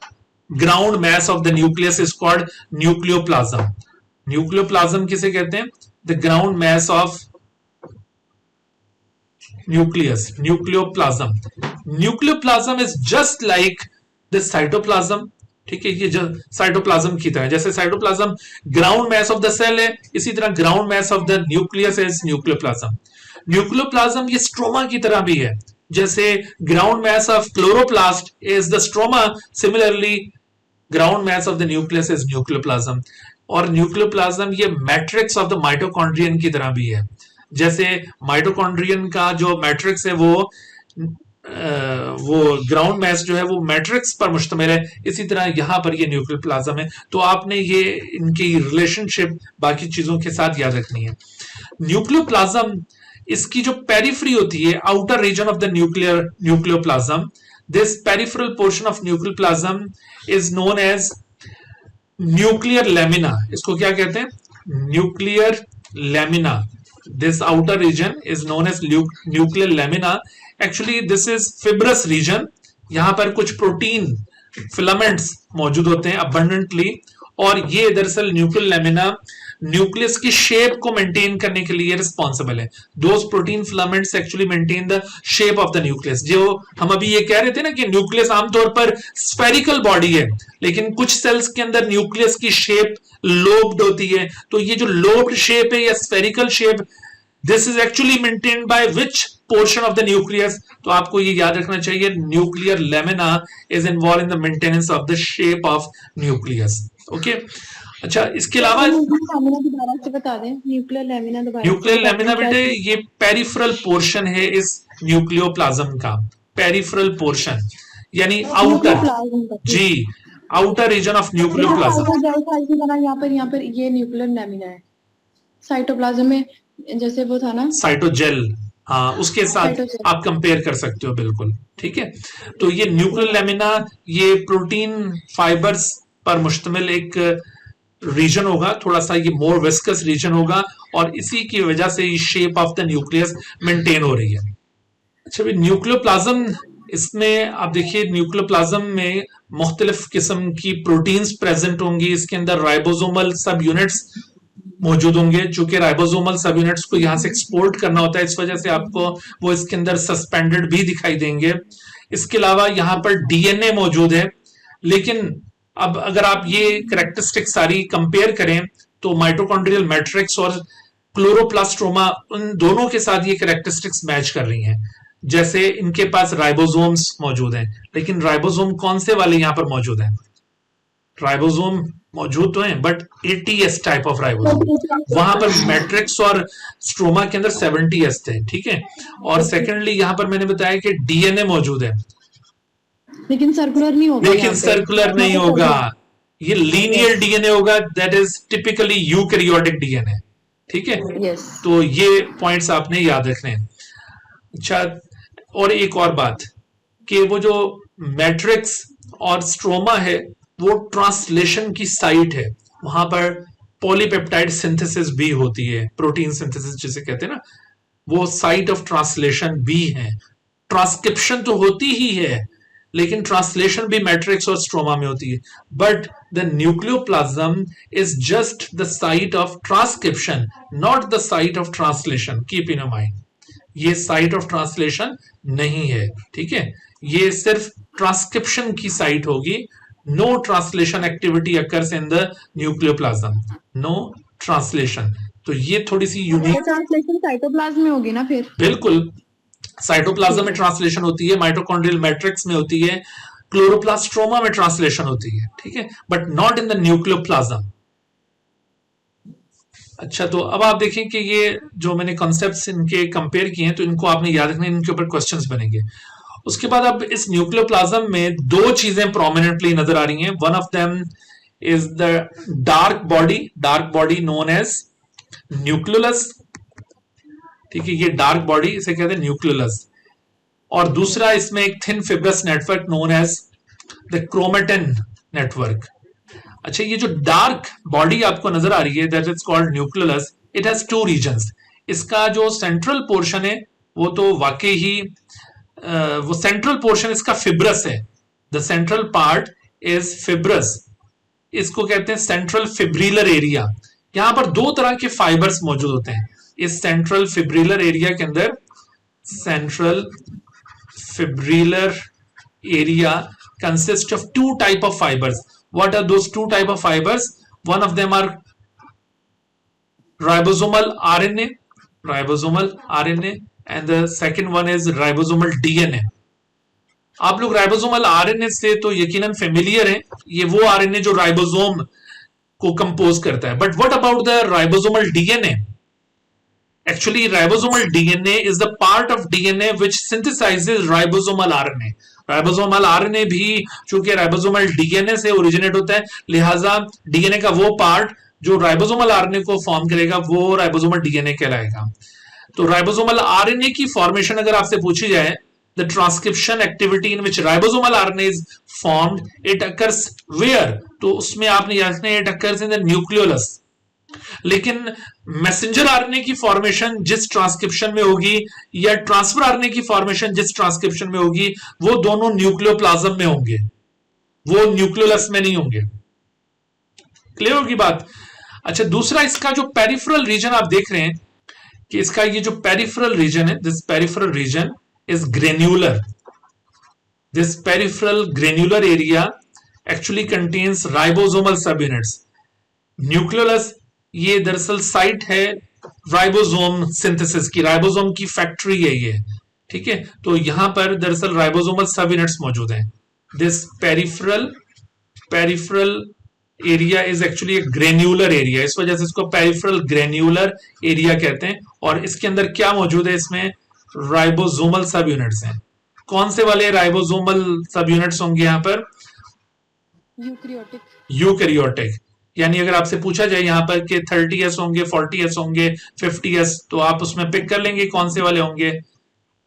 ground mass of the nucleus is called nucleoplasm. Nucleoplasm किसे कहते हैं? The ground mass of nucleus, nucleoplasm. Nucleoplasm is just like the cytoplasm. ठीक है, ये जो साइटोप्लाज्म की तरह, जैसे cytoplasm ground mass of the cell है, इसी तरह ground mass of the nucleus is nucleoplasm. Nucleoplasm ये स्ट्रोमा की तरह भी है, जैसे ground mass of chloroplast is the stroma, similarly ground mass of the nucleus is nucleoplasm. और न्यूक्लियोप्लाज्म ये मैट्रिक्स ऑफ द माइटोकॉन्ड्रियन की तरह भी है। जैसे माइटोकॉन्ड्रियन का जो मैट्रिक्स है वो ग्राउंड मैस जो है वो मैट्रिक्स पर मुश्तमिल है, इसी तरह यहां पर ये न्यूक्लियोप्लाज्म है। तो आपने ये इनकी रिलेशनशिप बाकी चीजों के साथ याद रखनी है। न्यूक्लियोप्लाज्म, इसकी जो पेरिफेरी होती है, outer region of the nucleoplasm, this peripheral portion of nucleoplasm is known as nuclear lamina. इसको क्या कहते हैं? Nuclear lamina. This outer region is known as nuclear lamina. Actually this is fibrous region. यहां पर कुछ प्रोटीन फिलामेंट्स मौजूद होते हैं अबंडेंटली, और ये दरअसल न्यूक्लियर लैमिना न्यूक्लियस की शेप को मेंटेन करने के लिए रिस्पॉन्सिबल है। Those protein filaments actually maintain the shape of the nucleus. जो हम अभी ये कह रहे थे ना कि न्यूक्लियस आमतौर पर स्फेरिकल बॉडी है, लेकिन कुछ सेल्स के अंदर न्यूक्लियस की शेप लोब्ड होती है। तो ये जो लोब्ड शेप है या spherical shape, this is actually maintained by which portion of the nucleus? तो आपको ये याद रखना चाहिए, nuclear lamina is involve in the maintenance of the shape of nucleus. Okay, अच्छा, इसके अलावा दोबारा से बता दें, न्यूक्लियर लैमिना दोबारा। न्यूक्लियर लैमिना बेटे ये पेरिफेरल पोर्शन है इस न्यूक्लियोप्लाज्म का। पेरिफेरल पोर्शन यानी आउटर, जी, आउटर रीजन ऑफ न्यूक्लियोप्लाज्म। यहाँ पर ये न्यूक्लियर लैमिना है। साइटोप्लाज्म में जैसे वो था ना साइटोजेल, हाँ, उसके साथ साइटोजेल। आप कंपेयर कर सकते हो, बिल्कुल ठीक है। तो ये न्यूक्लियर लैमिना ये प्रोटीन फाइबर्स पर मुश्तमिल एक रीजन होगा, थोड़ा सा ये मोर विस्कस रीजन होगा, और इसी की वजह से ये shape of the nucleus maintain हो रही है। अच्छा, भी न्यूक्लियोप्लाज्म, इसमें आप देखिए न्यूक्लियोप्लाज्म में मुख्तलिफ किस्म की प्रोटीन्स प्रेजेंट होंगी। इसके अंदर राइबोसोमल सब यूनिट्स मौजूद होंगे, चूंकि राइबोसोमल सब यूनिट्स को यहां से एक्सपोर्ट करना होता है, इस वजह से आपको वो इसके अंदर सस्पेंडेड भी दिखाई देंगे। इसके अलावा यहाँ पर डीएनए मौजूद है, लेकिन अब अगर आप ये कैरेक्टरिस्टिक्स सारी कंपेयर करें तो माइटोकॉन्ड्रियल मैट्रिक्स और क्लोरोप्लास्ट्रोमा, उन दोनों के साथ ये कैरेक्टरिस्टिक्स मैच कर रही हैं। जैसे इनके पास राइबोसोम्स मौजूद हैं, लेकिन राइबोसोम कौन से वाले यहां पर मौजूद हैं? राइबोसोम मौजूद तो हैं, but 80S type of ribosome. वहां पर मैट्रिक्स और स्ट्रोमा के अंदर 70S थे, ठीक है। और सेकेंडली यहां पर मैंने बताया कि डीएनए मौजूद है, लेकिन सर्कुलर नहीं होगा, लेकिन यहाँ पे सर्कुलर नहीं होगा, ये लीनियर डीएनए होगा, that is typically eukaryotic DNA. ठीक है, यस। तो ये पॉइंट्स आपने याद रखने हैं। अच्छा, और एक और बात कि वो जो मैट्रिक्स और स्ट्रोमा है वो ट्रांसलेशन की साइट है, वहां पर पॉलीपेप्टाइड सिंथेसिस भी होती है, प्रोटीन सिंथेसिस जिसे कहते हैं ना, वो साइट ऑफ ट्रांसलेशन भी है। ट्रांसक्रिप्शन तो होती ही है, लेकिन ट्रांसलेशन भी मैट्रिक्स और स्ट्रोमा में होती है। But the nucleoplasm is just the site of transcription, not the site of translation. Keep in mind, ये साइट ऑफ ट्रांसलेशन नहीं है। ठीक है, ये सिर्फ ट्रांसक्रिप्शन की साइट होगी। No translation activity occurs in the nucleoplasm, no translation. तो ये थोड़ी सी यूनिक, ट्रांसलेशन साइटोप्लाज्म में होगी ना फिर? बिल्कुल, साइटोप्लाज्म में ट्रांसलेशन होती है, माइटोकॉन्ड्रियल मैट्रिक्स में होती है, क्लोरोप्लास्ट स्ट्रोमा में ट्रांसलेशन होती है। ठीक है, but not in the nucleoplasm. अच्छा, तो अब आप देखें कि ये जो मैंने कॉन्सेप्ट्स इनके कंपेयर किए हैं, तो इनको आपने याद रखना, इनके ऊपर क्वेश्चंस बनेंगे। उसके बाद अब इस न्यूक्लियोप्लाज्म में दो चीजें प्रोमिनेंटली नजर आ रही हैं। One of them is the dark body known as nucleolus. ठीक है, ये डार्क बॉडी, इसे कहते हैं न्यूक्लियोलस। और दूसरा इसमें एक thin fibrous network known as the chromatin network. अच्छा, ये जो डार्क बॉडी आपको नजर आ रही है, that is called nucleolus. It has two reasons. इसका जो सेंट्रल पोर्शन है वो तो वाकई ही वो सेंट्रल पोर्शन इसका फिब्रस है। The central part is fibrous, इसको कहते हैं सेंट्रल फिब्रिलर एरिया। यहां पर दो तरह के फाइबर्स मौजूद होते हैं इस सेंट्रल फिब्रिलर एरिया के अंदर। Central fibrillar area consist of two type of fibres. What are those two type of fibers? One of them are ribosomal RNA, and the second one is ribosomal DNA. आप लोग राइबोसोमल आरएनए से तो यकीनन फेमिलियर हैं, ये वो आरएनए जो राइबोसोम को कंपोज करता है। But what about the ribosomal DNA? Actually, ribosomal DNA is the part of DNA which synthesizes ribosomal RNA. Ribosomal RNA भी चूंकि राइबोसोमल डीएनए से ओरिजिनेट होता है, लिहाजा डीएनए का वो पार्ट जो राइबोसोमल आरएनए को फॉर्म करेगा वो राइबोसोमल डीएनए कहलाएगा। तो राइबोसोमल आरएनए की फॉर्मेशन अगर आपसे पूछी जाए, the transcription activity in which ribosomal RNA is formed, it occurs where? तो उसमें आपने याद रखना, it occurs in the nucleolus. लेकिन मैसेंजर आरएनए की फॉर्मेशन जिस ट्रांसक्रिप्शन में होगी या ट्रांसफर आरएनए की फॉर्मेशन जिस ट्रांसक्रिप्शन में होगी, वो दोनों न्यूक्लियोप्लाज्म में होंगे, वो न्यूक्लियोलस में नहीं होंगे। क्लियर होगी बात? अच्छा, दूसरा इसका जो पेरिफेरल रीजन आप देख रहे हैं कि इसका ये जो पेरिफेरल रीजन है, this peripheral region is granular. This peripheral granular area actually contains ribosomal subunits. Nucleolus ये दरअसल साइट है राइबोसोम सिंथेसिस की, राइबोसोम की फैक्ट्री है ये। ठीक है, तो यहां पर दरअसल राइबोसोमल सब यूनिट्स मौजूद हैं। This peripheral area is actually एक ग्रेन्युलर एरिया, इस वजह से इसको पेरिफेरल ग्रेन्युलर एरिया कहते हैं। और इसके अंदर क्या मौजूद है? इसमें राइबोसोमल सब यूनिट्स हैं। कौन से वाले राइबोसोमल सब यूनिट्स होंगे यहां पर? यूकैरियोटिक। यानी अगर आपसे पूछा जाए यहां पर कि 30S होंगे, 40S होंगे, 50S, तो आप उसमें पिक कर लेंगे कौन से वाले होंगे?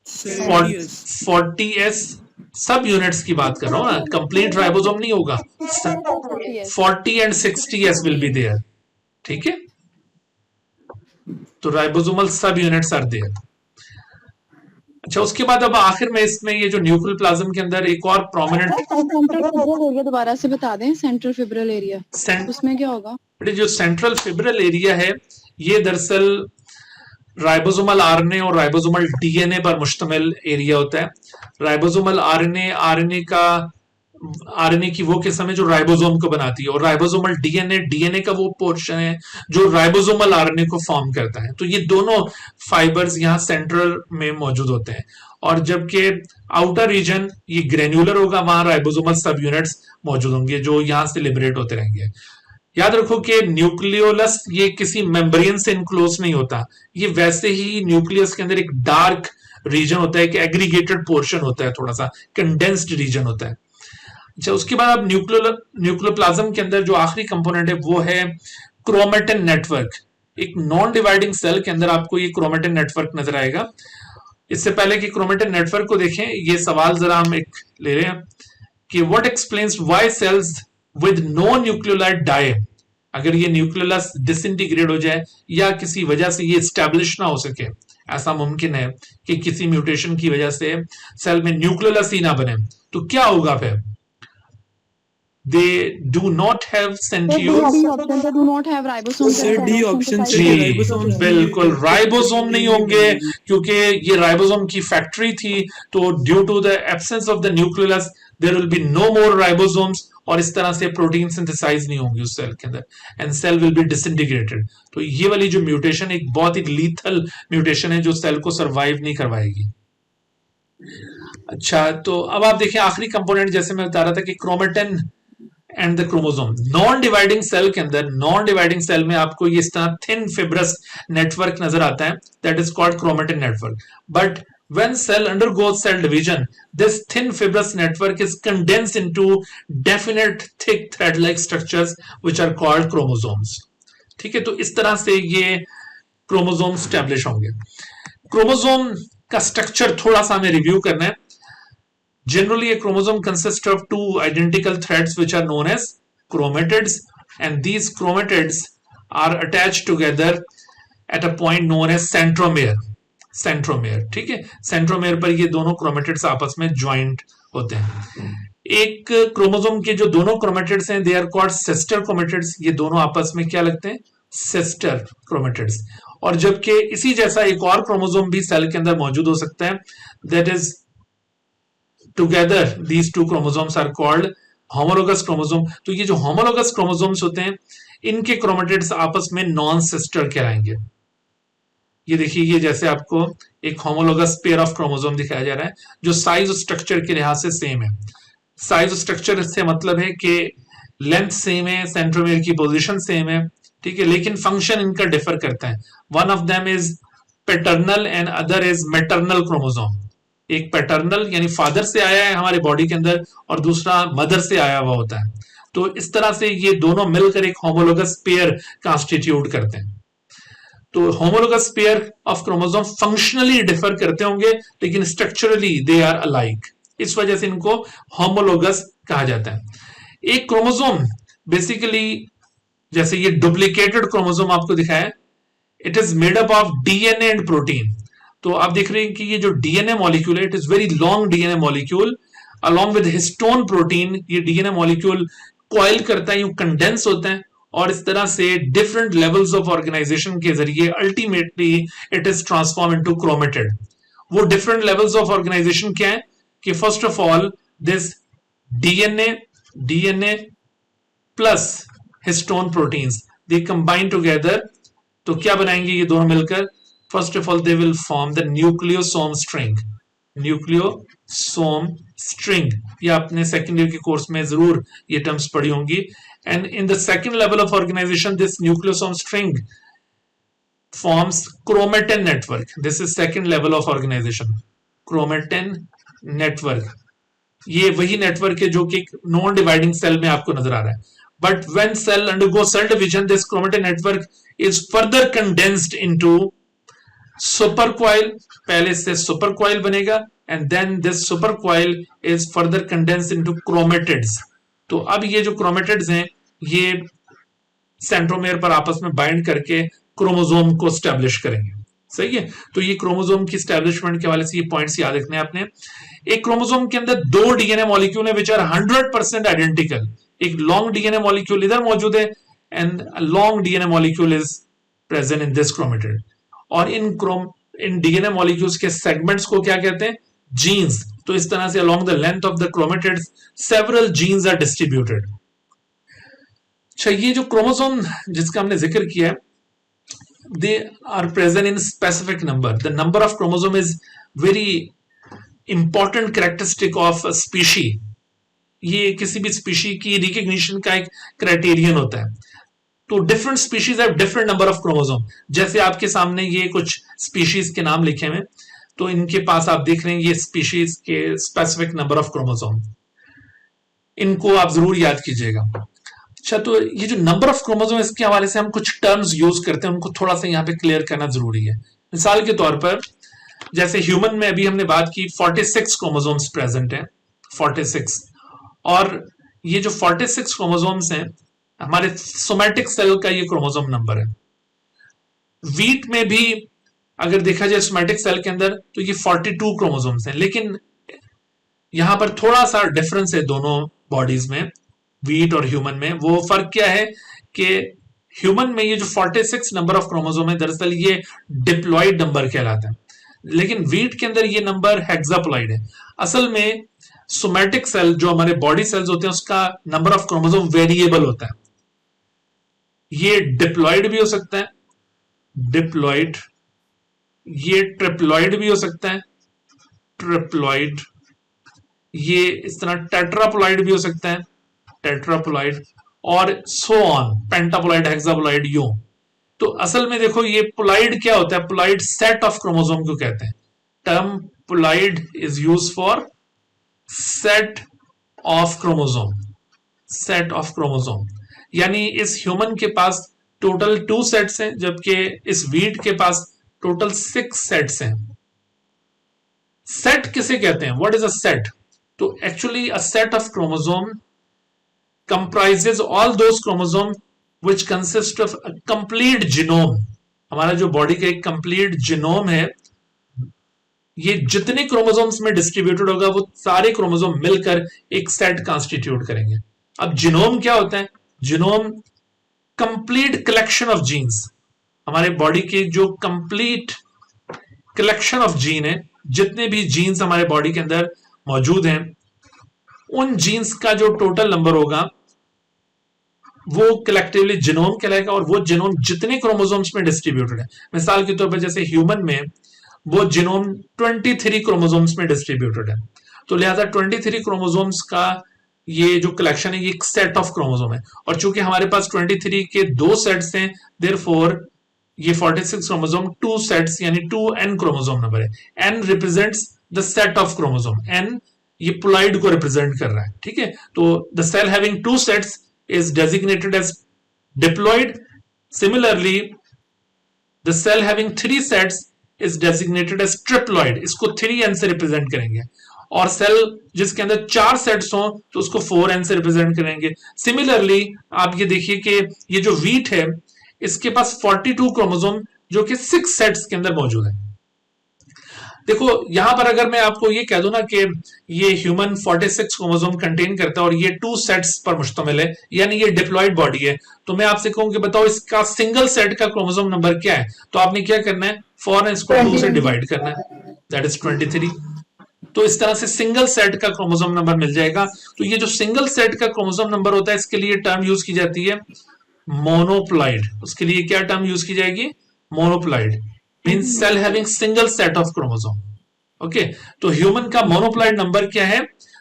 40S सब यूनिट्स की बात कर रहा हूं ना, कंप्लीट राइबोसोम नहीं होगा। 40 and 60S will be there. ठीक है, तो ribosomal subunits are there. अच्छा, उसके बाद अब आखिर में इसमें ये जो न्यूक्लियोप्लाज्म के अंदर एक और प्रोमिनेंट सेंट्रल फिब्रल एरिया दोबारा से बता दें। सेंट्रल फिब्रल एरिया उसमें क्या होगा? जो सेंट्रल फिब्रल एरिया है ये दरअसल राइबोसोमल आरएनए और राइबोसोमल डीएनए पर मुश्तमिल एरिया होता है। राइबोसोमल आरएनए की वो किस्म है जो राइबोसोम को बनाती है, और राइबोसोमल डीएनए का वो पोर्शन है जो राइबोसोमल आरएनए को फॉर्म करता है। तो ये दोनों फाइबर्स यहाँ सेंट्रल में मौजूद होते हैं, और जबकि आउटर रीजन ये ग्रेन्युलर होगा, वहां राइबोसोमल सब यूनिट्स मौजूद होंगे जो यहां से लिबरेट होते रहेंगे। याद रखो कि न्यूक्लियोलस ये किसी मेम्ब्रेन से इनक्लोज नहीं होता, ये वैसे ही न्यूक्लियस के अंदर एक डार्क रीजन होता है, एक एग्रीगेटेड पोर्शन होता है, थोड़ा सा कंडेंस्ड रीजन होता है। अच्छा, उसके बाद अब न्यूक्लियोप्लाज्म के अंदर जो आखिरी कंपोनेंट है वो है क्रोमेटिन नेटवर्क। एक नॉन डिवाइडिंग सेल के अंदर आपको ये क्रोमेटिन नेटवर्क नजर आएगा। इससे पहले कि क्रोमेटिन नेटवर्क को देखें, ये सवाल जरा हम एक ले रहे हैं कि what explains why cells with no nucleoli die. अगर ये न्यूक्लियोलस डिसइंटीग्रेट हो जाए या किसी वजह से ये स्टैब्लिश ना हो सके, ऐसा मुमकिन है कि किसी म्यूटेशन की वजह से सेल में न्यूक्लियोलस ही ना बने, तो क्या होगा फिर? They do not have centrioles. do not have ribosomes. Sir D option से जी राइबोसोम बिल्कुल, राइबोसोम नहीं होंगे क्योंकि ये राइबोसोम की फैक्ट्री थी, तो due to the absence of the nucleus there will be no more ribosomes, और इस तरह से प्रोटीन सिंथेसाइज नहीं होंगी उस सेल के अंदर, and cell will be disintegrated. तो ये वाली जो म्यूटेशन एक बहुत ही लीथल म्यूटेशन है जो सेल को सरवाइव नहीं करवाएगी। अच्छा, तो अब आप देखें आखिरी कंपोनेंट, जैसे मैं बता रहा था कि chromatin and the chromosome. Non dividing cell के अंदर, नॉन डिवाइडिंग सेल में आपको ये इस तरह थिन फिब्रस नेटवर्क नजर आता है, that is called chromatin network. But when cell undergoes cell division, this thin fibrous network is condensed into definite thick thread-like structures which are called chromosomes. ठीक है, तो इस तरह से ये क्रोमोसोम स्टैब्लिश होंगे। क्रोमोसोम का स्ट्रक्चर थोड़ा सा हमें रिव्यू करना है। Generally, a chromosome consists of two identical threads which are known as chromatids, and these chromatids are attached together at a point known as centromere. Centromere, ठीक है, सेंट्रोमेयर पर ये दोनों क्रोमेटिड्स आपस में ज्वाइंट होते हैं। एक क्रोमोसोम के जो दोनों क्रोमेटिड्स हैं, they are called sister chromatids. ये दोनों आपस में क्या लगते हैं? Sister chromatids. और जबकि इसी जैसा एक और क्रोमोसोम भी सेल के अंदर मौजूद हो सकता है, that is together these two chromosomes are called homologous chromosome. तो ये जो होमोलोगस क्रोमोसोम्स होते हैं, इनके क्रोमेटिड्स आपस में नॉन सिस्टर कहलाएंगे। ये देखिए, ये जैसे आपको एक होमोलोगस पेयर ऑफ क्रोमोसोम दिखाया जा रहा है जो साइज और स्ट्रक्चर के लिहाज से सेम है। साइज और स्ट्रक्चर से मतलब है कि लेंथ सेम है, सेंट्रोमेयर की पोजीशन सेम है, ठीक है, लेकिन फंक्शन इनका डिफर करता है। One of them is paternal and other is maternal chromosome. एक पैटर्नल यानी फादर से आया है हमारे बॉडी के अंदर, और दूसरा मदर से आया हुआ होता है। तो इस तरह से ये दोनों मिलकर एक होमोलोगस पेयर कॉन्स्टिट्यूट करते हैं। तो homologous pair of chromosome functionally differ करते होंगे, लेकिन स्ट्रक्चरली दे आर अलाइक। इस वजह से इनको होमोलोगस कहा जाता है। एक क्रोमोसोम बेसिकली, जैसे ये डुप्लीकेटेड क्रोमोसोम आपको दिखाया है, it is made up of DNA and protein. तो आप देख रहे हैं कि ये जो डीएनए मॉलिक्यूल है, it is very long DNA molecule along with histone protein. ये डीएनए मॉलिक्यूल कॉइल करता है, यूं कंडेंस होता है, और इस तरह से डिफरेंट लेवल्स ऑफ ऑर्गेनाइजेशन के जरिए ultimately it is transform into chromatid. वो डिफरेंट लेवल्स ऑफ ऑर्गेनाइजेशन क्या है कि first of all this DNA plus histone proteins, they combine together. तो क्या बनाएंगे ये दोनों मिलकर? First of all they will form the nucleosome string. Nucleosome string, ये आपने सेकेंड ईयर के कोर्स में जरूर ये टर्म्स पढ़ी होंगी। And in the second level of organization, this nucleosome string forms chromatin network. This is second level of organization, chromatin network. ये वही नेटवर्क है जो कि नॉन डिवाइडिंग सेल में आपको नजर आ रहा है। But when cell undergoes cell division, this chromatin network is further condensed into supercoil. पहले से supercoil बनेगा, and then this supercoil is further condensed into chromatids. तो अब ये जो क्रोमेटिड्स हैं, ये सेंट्रोमेयर पर आपस में बाइंड करके क्रोमोसोम को स्टैब्लिश करेंगे। सही है, तो ये क्रोमोसोम की स्टैब्लिशमेंट के हवाले से ये पॉइंट्स याद रखने हैं आपने। एक क्रोमोसोम के अंदर दो डीएनए मॉलिक्यूल है विच आर 100% आइडेंटिकल। एक लॉन्ग डीएनए मॉलिक्यूल इधर मौजूद है, and long DNA molecule is present in this chromatid. और इन डीएनए मॉलिक्यूल्स के सेगमेंट्स को क्या कहते हैं? जीन्स। तो इस तरह से along the length of the chromatids several genes are distributed. अच्छा, ये जो क्रोमोसोम जिसका हमने जिक्र किया है, they are present in specific number. The number of chromosome is very important characteristic of a species. ये किसी भी स्पीशीज की रिकग्निशन का एक क्राइटेरियन होता है। तो different species have different number of chromosome. जैसे आपके सामने ये कुछ स्पीशीज के नाम लिखे हुए, तो इनके पास आप देख रहे हैं ये स्पीशीज के स्पेसिफिक नंबर ऑफ क्रोमोसोम। इनको आप जरूर याद कीजिएगा। अच्छा, तो ये जो नंबर ऑफ क्रोमोसोम, इसके हवाले से हम कुछ टर्म्स यूज करते हैं, उनको थोड़ा सा यहाँ पे क्लियर करना जरूरी है। मिसाल के तौर पर जैसे ह्यूमन में अभी हमने बात की 46 क्रोमोसोम्स प्रेजेंट हैं, 46, और ये जो 46 क्रोमोसोम्स हैं हमारे सोमैटिक सेल का ये क्रोमोसोम नंबर है। वीट में भी अगर देखा जाए सोमैटिक सेल के अंदर तो ये 42 क्रोमोसोम्स हैं, लेकिन यहां पर थोड़ा सा डिफरेंस है दोनों बॉडीज में, वीट और ह्यूमन में। वो फर्क क्या है कि ह्यूमन में ये जो 46 नंबर ऑफ क्रोमोसोम है दरअसल ये डिप्लॉइड नंबर कहलाता है, लेकिन वीट के अंदर ये नंबर हेक्साप्लॉइड है। असल में सोमैटिक सेल जो हमारे बॉडी सेल्स होते हैं उसका नंबर ऑफ क्रोमोसोम वेरिएबल होता है। ये डिप्लॉइड भी हो सकता है, डिप्लॉइड, ये ट्रिप्लॉइड भी हो सकता है, ट्रिप्लॉइड, ये इस तरह टेट्राप्लॉइड भी हो सकता है, टेट्राप्लॉइड, और सो ऑन, पेंटाप्लॉइड, हेक्साप्लॉइड, यूं। तो असल में देखो ये प्लॉइड क्या होता है, प्लॉइड सेट ऑफ क्रोमोसोम को कहते हैं। Term ploid is use for set of chromosome, set of chromosome. यानी इस ह्यूमन के पास टोटल 2 सेट्स हैं, जबकि इस वीट के पास टोटल 6 सेट्स हैं। सेट किसे कहते हैं, व्हाट इज अ सेट? तो actually a set of chromosome comprises all those chromosome which consist of a complete genome। हमारा जो बॉडी का एक कंप्लीट जीनोम है, ये जितने क्रोमोसोम्स में डिस्ट्रीब्यूटेड होगा वो सारे क्रोमोसोम मिलकर एक सेट कॉन्स्टिट्यूट करेंगे। अब जीनोम क्या होता है? Genome complete collection of genes, हमारे बॉडी के जो कंप्लीट कलेक्शन ऑफ जीन है, जितने भी जीन्स हमारे बॉडी के अंदर मौजूद हैं, उन जीन्स का जो टोटल नंबर होगा वो कलेक्टिवली जीनोम कहलाएगा, और वो जीनोम जितने क्रोमोसोम्स में डिस्ट्रीब्यूटेड है। मिसाल के तौर पर जैसे ह्यूमन में वो जीनोम 23 क्रोमोसोम्स में डिस्ट्रीब्यूटेड है, तो लिहाजा 23 क्रोमोसोम्स का ये जो कलेक्शन है ये एक सेट ऑफ क्रोमोसोम है। और चूंकि हमारे पास 23 के 2 सेट्स हैं, देयरफॉर ये 46 क्रोमोसोम 2 सेट्स यानी 2n क्रोमोसोम नंबर है। n represents the set of chromosome, n ये प्लॉइड को रिप्रेजेंट कर रहा है, ठीक है। तो the cell having 2 sets is designated as diploid. Similarly, the cell having 3 sets is designated as triploid. इसको 3n से रिप्रेजेंट करेंगे, और सेल जिसके अंदर 4 सेट्स हो तो उसको 4n से रिप्रेजेंट करेंगे। सिमिलरली आप ये देखिए कि ये जो वीट है इसके पास 42 क्रोमोसोम जो कि 6 सेट्स के अंदर मौजूद है। देखो यहां पर अगर मैं आपको ये कह दूं ना कि ये ह्यूमन 46 क्रोमोसोम कंटेन करता है और ये 2 सेट्स पर मुश्तमिल है, यानी ये डिप्लॉइड बॉडी है, तो मैं आपसे कहूं कि बताओ इसका सिंगल सेट का क्रोमोसोम नंबर क्या है? तो आपने क्या करना है, 4 इसको 2 से डिवाइड करना है, दैट इज 23। तो इस तरह से सिंगल सेट का क्रोमोसोम नंबर मिल जाएगा। तो ये जो सिंगल सेट का क्रोमोसोम नंबर होता है इसके लिए टर्म यूज की जाती है मोनोप्लॉइड। उसके लिए क्या टर्म यूज की जाएगी? Monoploid, means cell having single set of chromosome. Okay, तो ह्यूमन का मोनोप्लॉइड नंबर क्या है?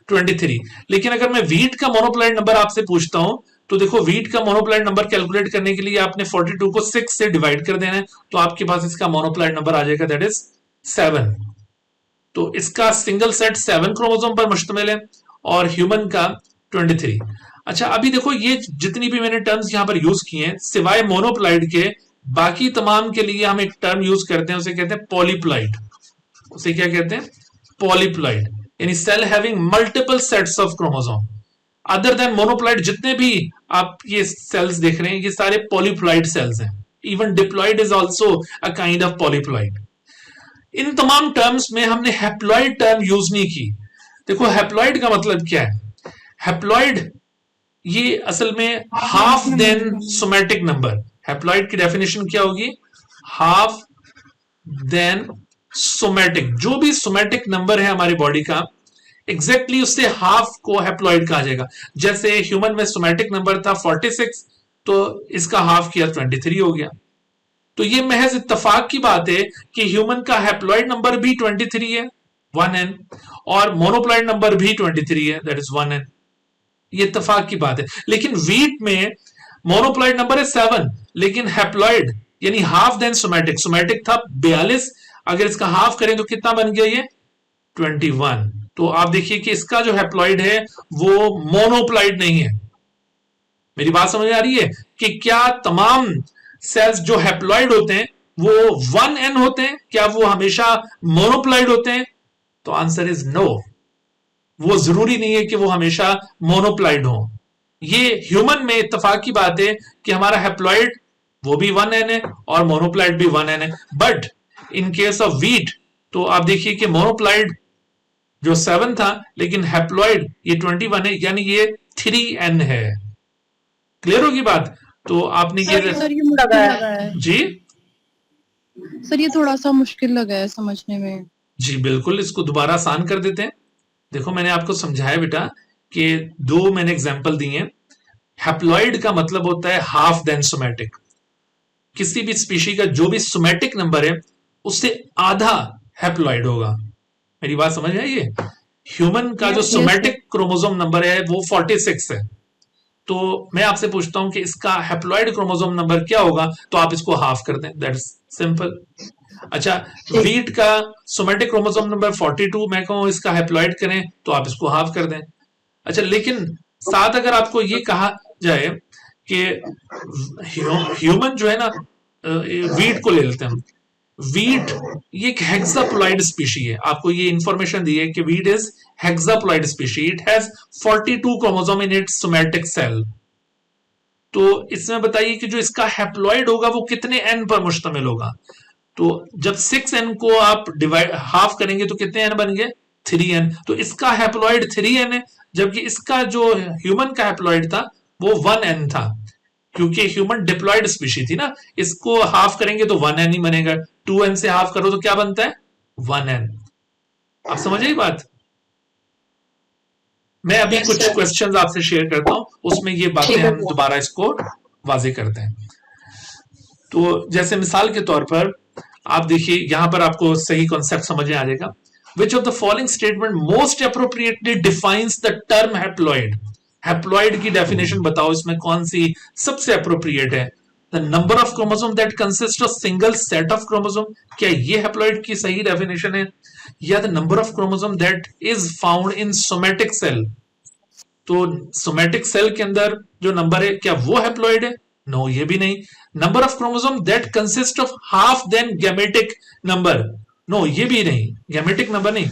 23। लेकिन अगर मैं वीट का मोनोप्लॉइड नंबर आपसे पूछता हूं तो देखो वीट का मोनोप्लॉइड नंबर कैलकुलेट करने के लिए आपने 42 को 6 से डिवाइड कर देना है, तो आपके पास इसका मोनोप्लॉइड नंबर आ जाएगा, दैट इज 7। तो इसका सिंगल सेट 7 क्रोमोसोम पर मुश्तमिल है और ह्यूमन का 23। अच्छा, अभी देखो ये जितनी भी मैंने टर्म्स यहां पर यूज किए हैं, सिवाय मोनोप्लॉइड के बाकी तमाम के लिए हम एक टर्म यूज करते हैं, उसे कहते हैं पॉलीप्लॉइड। उसे क्या कहते हैं? पॉलीप्लॉइड, यानी cell having multiple sets of chromosome. Other than monoploid जितने भी आप ये सेल्स देख रहे हैं ये सारे पॉलीप्लॉइड सेल्स हैं। Even diploid is also a kind of polyploid. इन तमाम टर्म्स में हमने हैप्लॉइड टर्म यूज नहीं की। देखो हैप्लॉइड का मतलब क्या है? हैप्लॉइड ये असल में half than somatic number. Haploid की डेफिनेशन क्या होगी? हाफ देन सोमैटिक, जो भी सोमैटिक नंबर है हमारी बॉडी का एग्जैक्टली उससे हाफ को हैप्लॉइड कहा जाएगा। जैसे ह्यूमन में सोमैटिक नंबर था 46, तो इसका हाफ किया 23 हो गया। तो ये महज इत्तेफाक की बात है कि ह्यूमन का हैप्लॉइड नंबर भी 23 है, 1n, और मोनोप्लॉइड नंबर भी 23 है, दैट इज 1n। ये इत्तेफाक की बात है। लेकिन वीट में मोनोप्लॉइड नंबर है 7, लेकिन हैप्लॉइड यानी हाफ देन सोमैटिक था 42, अगर इसका हाफ करें तो कितना बन गया? ये 21। तो आप देखिए कि इसका जो हैप्लॉइड है वो मोनोप्लॉइड नहीं है। मेरी बात समझ आ रही है कि क्या तमाम सेल्स जो हैप्लॉइड होते हैं वो 1n होते हैं, क्या वो हमेशा मोनोप्लॉइड होते हैं? तो आंसर इज नो, वो जरूरी नहीं है कि वो हमेशा मोनोप्लॉइड हो। ये ह्यूमन में इत्तेफाक की बात है कि हमारा हैप्लॉइड वो भी 1n है और मोनोप्लॉइड भी 1n है। But in case of wheat तो आप देखिए कि मोनोप्लॉइड जो 7 था लेकिन हैप्लॉइड ये 21 है, यानी ये 3n है। क्लियर होगी बात? तो आपने सर ये मुश्किल लगा है। जी सर ये थोड़ा सा मुश्किल लगा है समझने में। जी बिल्कुल, इसको दोबारा आसान कर देते हैं। देखो मैंने आपको समझाया बेटा कि दो मैंने एग्जांपल दिए हैं। हैप्लॉइड का मतलब होता है हाफ देन सोमैटिक। किसी भी स्पीशी का जो भी सोमैटिक नंबर है उससे आधा हैप्लॉइड होगा। मेरी बात समझ आई है? ह्यूमन का जो सोमैटिक क्रोमोसोम नंबर है वो 46 है। तो मैं आपसे पूछता हूं कि इसका हैप्लॉइड क्रोमोसोम नंबर क्या होगा, तो आप इसको हाफ कर दें, दैट्स सिंपल। अच्छा, वीट का सोमैटिक क्रोमोसोम नंबर 42, मैं कहूं इसका हैप्लॉइड करें तो आप इसको हाफ कर दें। अच्छा, लेकिन साथ अगर आपको ये कहा जाए कि ह्यूमन जो है ना, वीट को ले लेते हैं हम, वीट ये एक हेक्साप्लॉइड स्पीशी है। आपको ये इंफॉर्मेशन दी है कि wheat is hexaploid species, it has 42 chromosome in its somatic cell. तो इसमें बताइए कि जो इसका हैप्लॉइड होगा वो कितने एन पर मुश्तमिल होगा? तो जब 6n को आप डिवाइड हाफ करेंगे तो कितने n बन गए? 3n। तो इसका हैप्लॉइड 3n है, जबकि इसका जो ह्यूमन का हैप्लॉइड था वो 1n था, क्योंकि ह्यूमन डिप्लॉइड स्पीशी थी ना। इसको हाफ करेंगे तो 1n ही बनेगा, 2n से हाफ करो तो क्या बनता है? 1n। आप समझ आई बात? मैं अभी कुछ क्वेश्चंस आपसे शेयर करता हूं, उसमें ये बातें हम दोबारा इसको वाजे करते हैं। तो जैसे मिसाल के तौर पर आप देखिए, यहां पर आपको सही कॉन्सेप्ट समझ में आ जाएगा। Which of the following statement most appropriately defines the term haploid? Haploid की डेफिनेशन बताओ, इसमें कौन सी सबसे अप्रोप्रिएट है? The number of chromosome that consist of single set of chromosome, क्या ये हैप्लॉइड की सही डेफिनेशन है? या the number of chromosome that is found in somatic cell, तो सोमैटिक सेल के अंदर जो नंबर है क्या वो हैप्लॉइड है? नो, ये भी नहीं। Number of chromosome that consist of half than gametic number, no ये भी नहीं, गैमेटिक नंबर नहीं।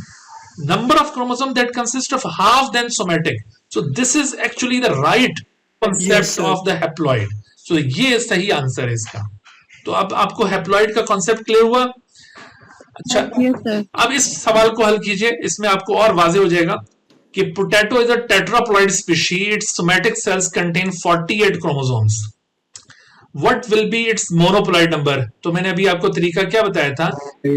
Number of chromosome that consist of half than somatic, so this is actually the right concept of the haploid. So ये सही आंसर है इसका। तो अब आपको हैप्लॉइड का कॉन्सेप्ट क्लियर हुआ? अच्छा, अब इस सवाल को हल कीजिए, इसमें आपको और वाजे हो जाएगा कि potato is a tetraploid species, its somatic cells contain 48 chromosomes. What will be its monoploid number? तो मैंने अभी आपको तरीका क्या बताया था,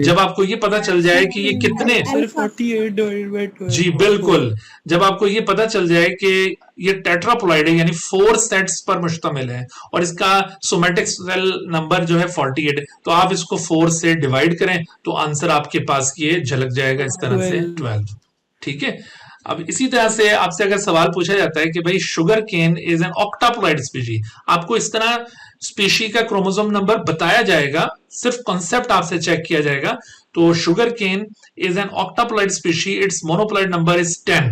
जब आपको ये पता चल जाए कि ये कितने, सर 48 डिवाइडेड बाय 12। जी बिल्कुल, जब आपको ये पता चल जाए कि ये टेट्राप्लॉइड है यानी 4 सेट्स पर मुश्तमिल है और इसका सोमैटिक सेल नंबर जो है 48 है, तो आप इसको 4 से डिवाइड करें तो आंसर आपके पास ये झलक जाएगा इस तरह से 12। ठीक है। अब इसी तरह से आपसे अगर सवाल पूछा जाता है कि भाई sugar cane is an octaploid species, आपको इस तरह स्पीशी का क्रोमोसोम नंबर बताया जाएगा, सिर्फ कॉन्सेप्ट आपसे चेक किया जाएगा। तो sugar cane is an octaploid species, its monoploid number is 10।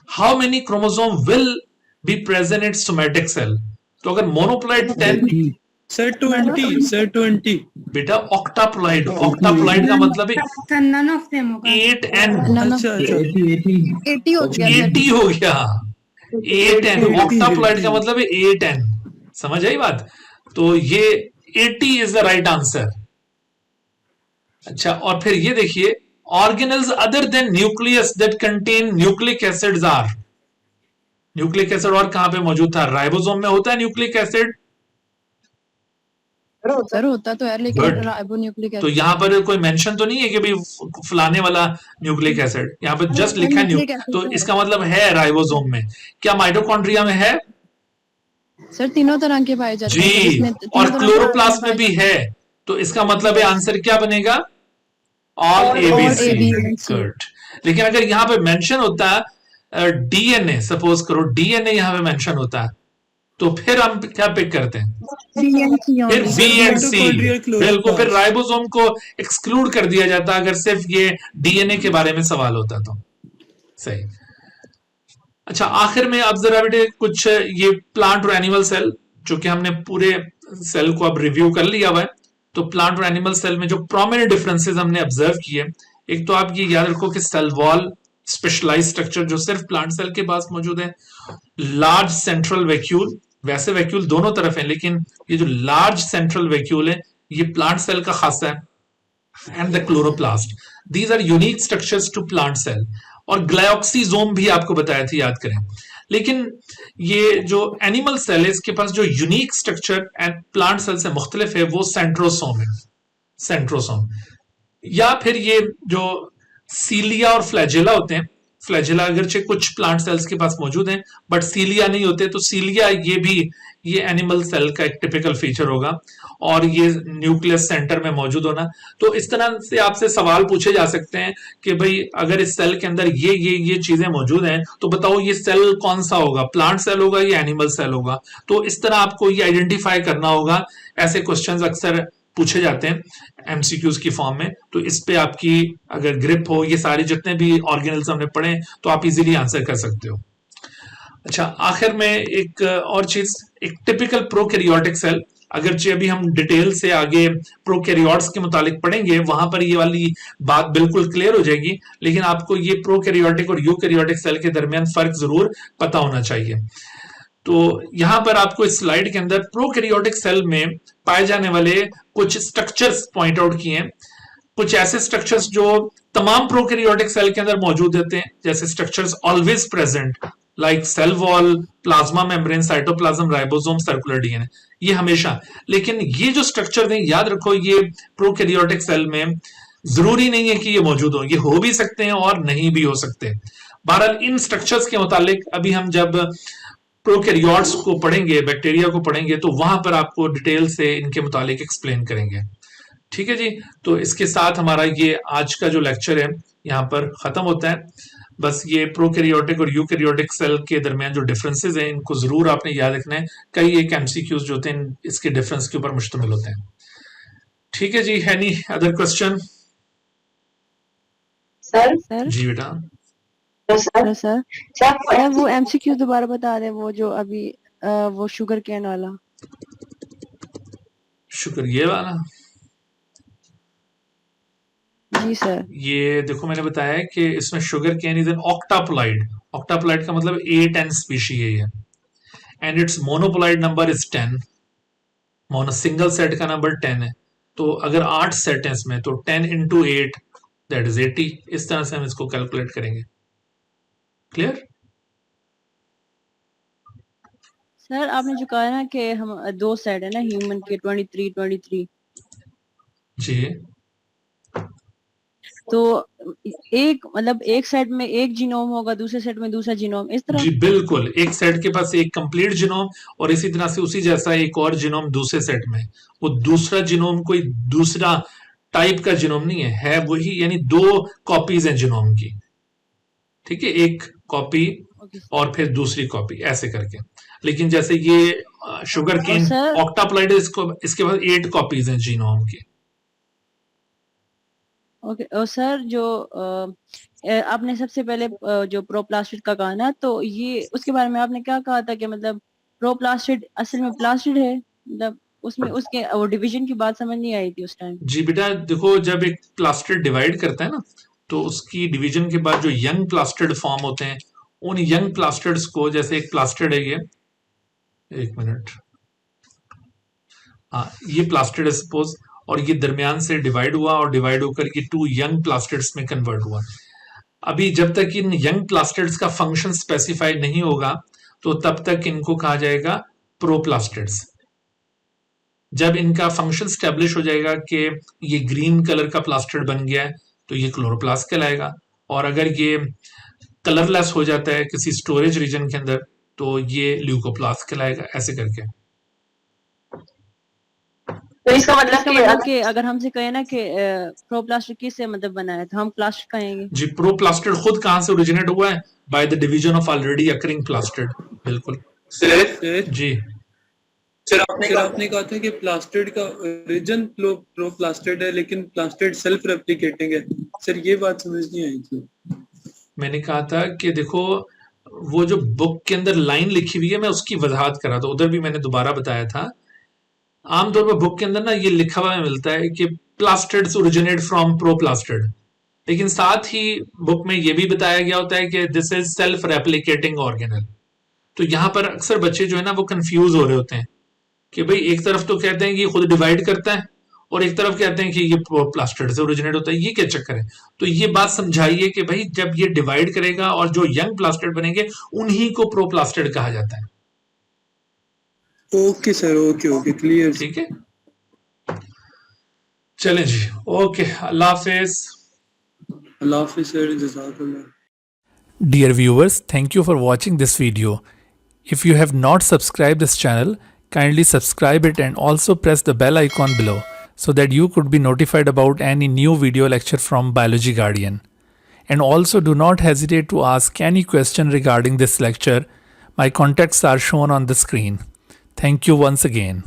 How many chromosome will be present in somatic cell? तो अगर मोनोप्लॉइड 10, सर 20, सर 20। बेटा ऑक्टाप्लॉइड, ऑक्टाप्लॉइड का मतलब है नन ऑफ देम होगा 8n। अच्छा 80 हो गया सर। 80 हो गया, 8n। ऑक्टाप्लॉइड का मतलब है 8n। समझ आई बात? तो ये 80 इज द राइट आंसर। अच्छा, और फिर ये देखिए, organelles other than nucleus that contain nucleic acids are. Nucleic acid और कहां पे मौजूद था? राइबोसोम में होता है न्यूक्लिक एसिड। सर होता तो है, लेकिन Good. राइबोन्यूक्लिक तो यहाँ पर कोई मेंशन तो नहीं है कि भाई फलाने वाला न्यूक्लिक एसिड, यहाँ पर जस्ट लिखा है न्यूक्लिक एसिड तो है। इसका मतलब है राइबोसोम में। क्या माइटोकॉन्ड्रिया में है? सर तीनों तरह के पाए जाते हैं। जी, इसमें तीनों और तरह के क्लोरोप्लास्ट में पाए भी है, तो इसका मतलब है आंसर क्या बनेगा? All All ABC। A, B, C। Good. लेकिन अगर यहाँ पे मेंशन होता है डीएनए, सपोज करो डीएनए यहाँ पे मेंशन होता है, तो फिर हम क्या पिक करते हैं? फिर B and C. Mitochondrial chloroplast। बिल्कुल, फिर राइबोसोम को एक्सक्लूड कर दिया जाता अगर सिर्फ ये डीएनए के बारे में सवाल होता तो। सही। अच्छा, आखिर में अब जरा बेटे कुछ ये प्लांट और एनिमल सेल, जो कि हमने पूरे सेल को अब रिव्यू कर लिया हुआ है, तो प्लांट और एनिमल सेल में जो प्रोमिनेंट डिफरेंसेस हमने ऑब्जर्व किए, एक तो आप ये याद रखो कि सेल वॉल स्पेशलाइज स्ट्रक्चर जो सिर्फ प्लांट सेल के पास मौजूद है, लार्ज सेंट्रल वैक्यूल, वैसे वैक्यूल दोनों तरफ है लेकिन ये जो लार्ज सेंट्रल वैक्यूल है ये प्लांट सेल का खासा है, and the chloroplast, these are unique structures to plant cell. और ग्लायोक्सीजोम भी आपको बताया था, याद करें। लेकिन ये जो एनिमल सेल है इसके पास जो unique structure and plant cell से मुख्तलिफ है वो सेंट्रोसोम है, सेंट्रोसोम। या फिर ये जो सीलिया और फ्लैजेला होते हैं, फ्लैजेला अगरचे कुछ प्लांट सेल्स के पास मौजूद हैं बट सीलिया नहीं होते, तो सीलिया ये एनिमल सेल का एक टिपिकल फीचर होगा, और ये न्यूक्लियस सेंटर में मौजूद होना। तो इस तरह से आपसे सवाल पूछे जा सकते हैं कि भाई अगर इस सेल के अंदर ये चीजें मौजूद हैं तो बताओ ये सेल कौन सा होगा, प्लांट सेल होगा या एनिमल सेल होगा। तो इस तरह आपको ये आइडेंटिफाई करना होगा। ऐसे क्वेश्चंस अक्सर पूछे जाते हैं एमसीक्यूज की फॉर्म में, तो इस पे आपकी अगर ग्रिप हो, ये सारे जितने भी ऑर्गेनिज्म हमने पढ़े तो आप इजीली आंसर कर सकते हो। अच्छा, आखिर में एक और चीज, एक टिपिकल प्रोकैरियोटिक सेल, अगरचे अभी हम डिटेल से आगे प्रोकैरियोट्स के मुतालिक पढ़ेंगे, वहां पर ये वाली बात बिल्कुल क्लियर हो जाएगी, लेकिन आपको ये प्रोकैरियोटिक और यूकैरियोटिक सेल के दरमियान फर्क जरूर पता होना चाहिए। तो यहां पर आपको इस स्लाइड के अंदर प्रोकैरियोटिक सेल में पाए जाने वाले कुछ स्ट्रक्चर्स पॉइंट आउट किए हैं, कुछ ऐसे स्ट्रक्चर्स जो तमाम प्रोकैरियोटिक सेल के अंदर मौजूद होते हैं, जैसे structures always present like cell wall, plasma membrane, cytoplasm, ribosome, circular DNA, ये हमेशा। लेकिन ये जो स्ट्रक्चर हैं, याद रखो ये प्रोकैरियोटिक सेल में जरूरी नहीं है कि ये मौजूद हो, ये हो भी सकते हैं और नहीं भी हो सकते। बहरहाल इन स्ट्रक्चर्स के मुतालिक अभी हम जब प्रोकैरियोट्स को पढ़ेंगे, बैक्टीरिया को पढ़ेंगे, तो वहां पर आपको डिटेल से इनके मुतालिक एक्सप्लेन करेंगे। ठीक है जी, तो इसके साथ हमारा ये आज का जो लेक्चर है यहाँ पर खत्म होता है। बस ये प्रोकैरियोटिक और यूकैरियोटिक सेल के दरमियान जो डिफरेंसेस हैं इनको जरूर आपने याद रखना है। कई एक एमसीक्यूज जो होते हैं इसके डिफरेंस के ऊपर मुश्तमिल होते हैं। ठीक है जी, एनी अदर क्वेश्चन? सर जी बेटा। सर वो एमसीक्यू दोबारा बता दें, वो जो अभी वो शुगर केन वाला। शुक्र, ये वाला? जी सर। ये देखो मैंने बताया है कि इसमें sugar cane is an octaploid, octaploid का मतलब 8 स्पीशी है ये, and its monoploid number is 10, mono single set का नंबर 10 है। तो अगर 8 सेट है इसमें तो 10 into 8 दैट इज 80। इस तरह से हम इसको कैलकुलेट करेंगे। क्लियर? सर आपने जो कहा ना कि हम 2 सेट है ना ह्यूमन के 23 जी, तो एक मतलब एक सेट में एक जीनोम होगा, दूसरे सेट में दूसरा जीनोम, इस तरह? जी बिल्कुल, एक सेट के पास एक कंप्लीट जीनोम और इसी तरह से उसी जैसा एक और जीनोम दूसरे सेट में। वो दूसरा जीनोम कोई दूसरा टाइप का जीनोम नहीं है, है वही, यानी 2 कॉपीज हैं जीनोम की। ठीक है, एक कॉपी और फिर दूसरी कॉपी, ऐसे करके। लेकिन जैसे ये शुगर केन ऑक्टापोलाइड, इसको इसके पास 8 कॉपीज हैं जीनोम की। ओके। और सर जो आपने सबसे पहले जो प्रोप्लास्टिड का कहा ना, तो ये उसके बारे में आपने क्या कहा था कि मतलब प्रोप्लास्टिड असल में प्लास्टिड है, मतलब उसमें उसके वो डिवीजन की बात समझ नहीं आई थी उस टाइम। जी बेटा देखो, जब एक प्लास्टिड डिवाइड करता है ना, तो उसकी डिवीजन के बाद जो यंग प्लास्टिड फॉर्म होते हैं, उन यंग प्लास्टिड्स को, जैसे एक प्लास्टिड है ये, एक मिनट, हाँ ये प्लास्टिड है सपोज, और ये दरमियान से डिवाइड हुआ और डिवाइड होकर ये 2 यंग प्लास्टिड्स में कन्वर्ट हुआ। अभी जब तक इन यंग प्लास्टिड्स का फंक्शन स्पेसिफाइड नहीं होगा तो तब तक इनको कहा जाएगा प्रोप्लास्टिड्स। जब इनका फंक्शन स्टेब्लिश हो जाएगा कि ये ग्रीन कलर का प्लास्टिड बन गया है तो ये क्लोरोप्लास्ट कहलाएगा, और अगर ये कलरलेस हो जाता है किसी स्टोरेज रीजन के अंदर तो ये ल्यूकोप्लास्ट कहलाएगा, ऐसे करके। तो इसका मतलब कि अगर हमसे कहे ना कि प्रोप्लास्टिड किससे मतलब बना है, तो हम प्लास्टिड कहेंगे। जी, प्रोप्लास्टिड खुद कहां से ओरिजिनेट हुआ है? Bye the division of already occurring plastid. बिल्कुल सर जी। सर आपने कहा था कि प्लास्टिड का ओरिजिन प्रोप्लास्टिड है लेकिन प्लास्टिड सेल्फ रेप्लिकेटिंग है। सर ये बात समझ नहीं आई थी। मैंने कहा था कि देखो वो जो बुक के अंदर लाइन लिखी हुई है मैं उसकी वजाहत कर रहा था, उधर भी मैंने दोबारा बताया था। आमतौर पर बुक के अंदर ना ये लिखा हुआ मिलता है कि प्लास्टिड्स ओरिजिनेट फ्रॉम प्रोप्लास्टिड, लेकिन साथ ही बुक में ये भी बताया गया होता है कि this is self replicating organelle. तो यहाँ पर अक्सर बच्चे जो है ना वो कंफ्यूज हो रहे होते हैं कि भाई एक तरफ तो कहते हैं कि ये खुद डिवाइड करता है और एक तरफ कहते हैं कि ये प्लास्टिड से ओरिजिनेट होता है, ये क्या चक्कर है? तो ये बात समझाइए कि भाई जब ये डिवाइड करेगा और जो यंग प्लास्टिड बनेंगे उन्हीं को प्रोप्लास्टिड कहा जाता है। Okay sir, okay clear. ठीक है, चलें जी, ओके, अल्लाह हाफिज। अल्लाह हाफिज सर, जज़ाकल्लाह। Dear viewers, thank you for watching this video. If you have not subscribed this channel, kindly subscribe it and also press the bell icon below so that you could be notified about any new video lecture from Biology Guardian. And also do not hesitate to ask any question regarding this lecture. My contacts are shown on the screen. Thank you once again.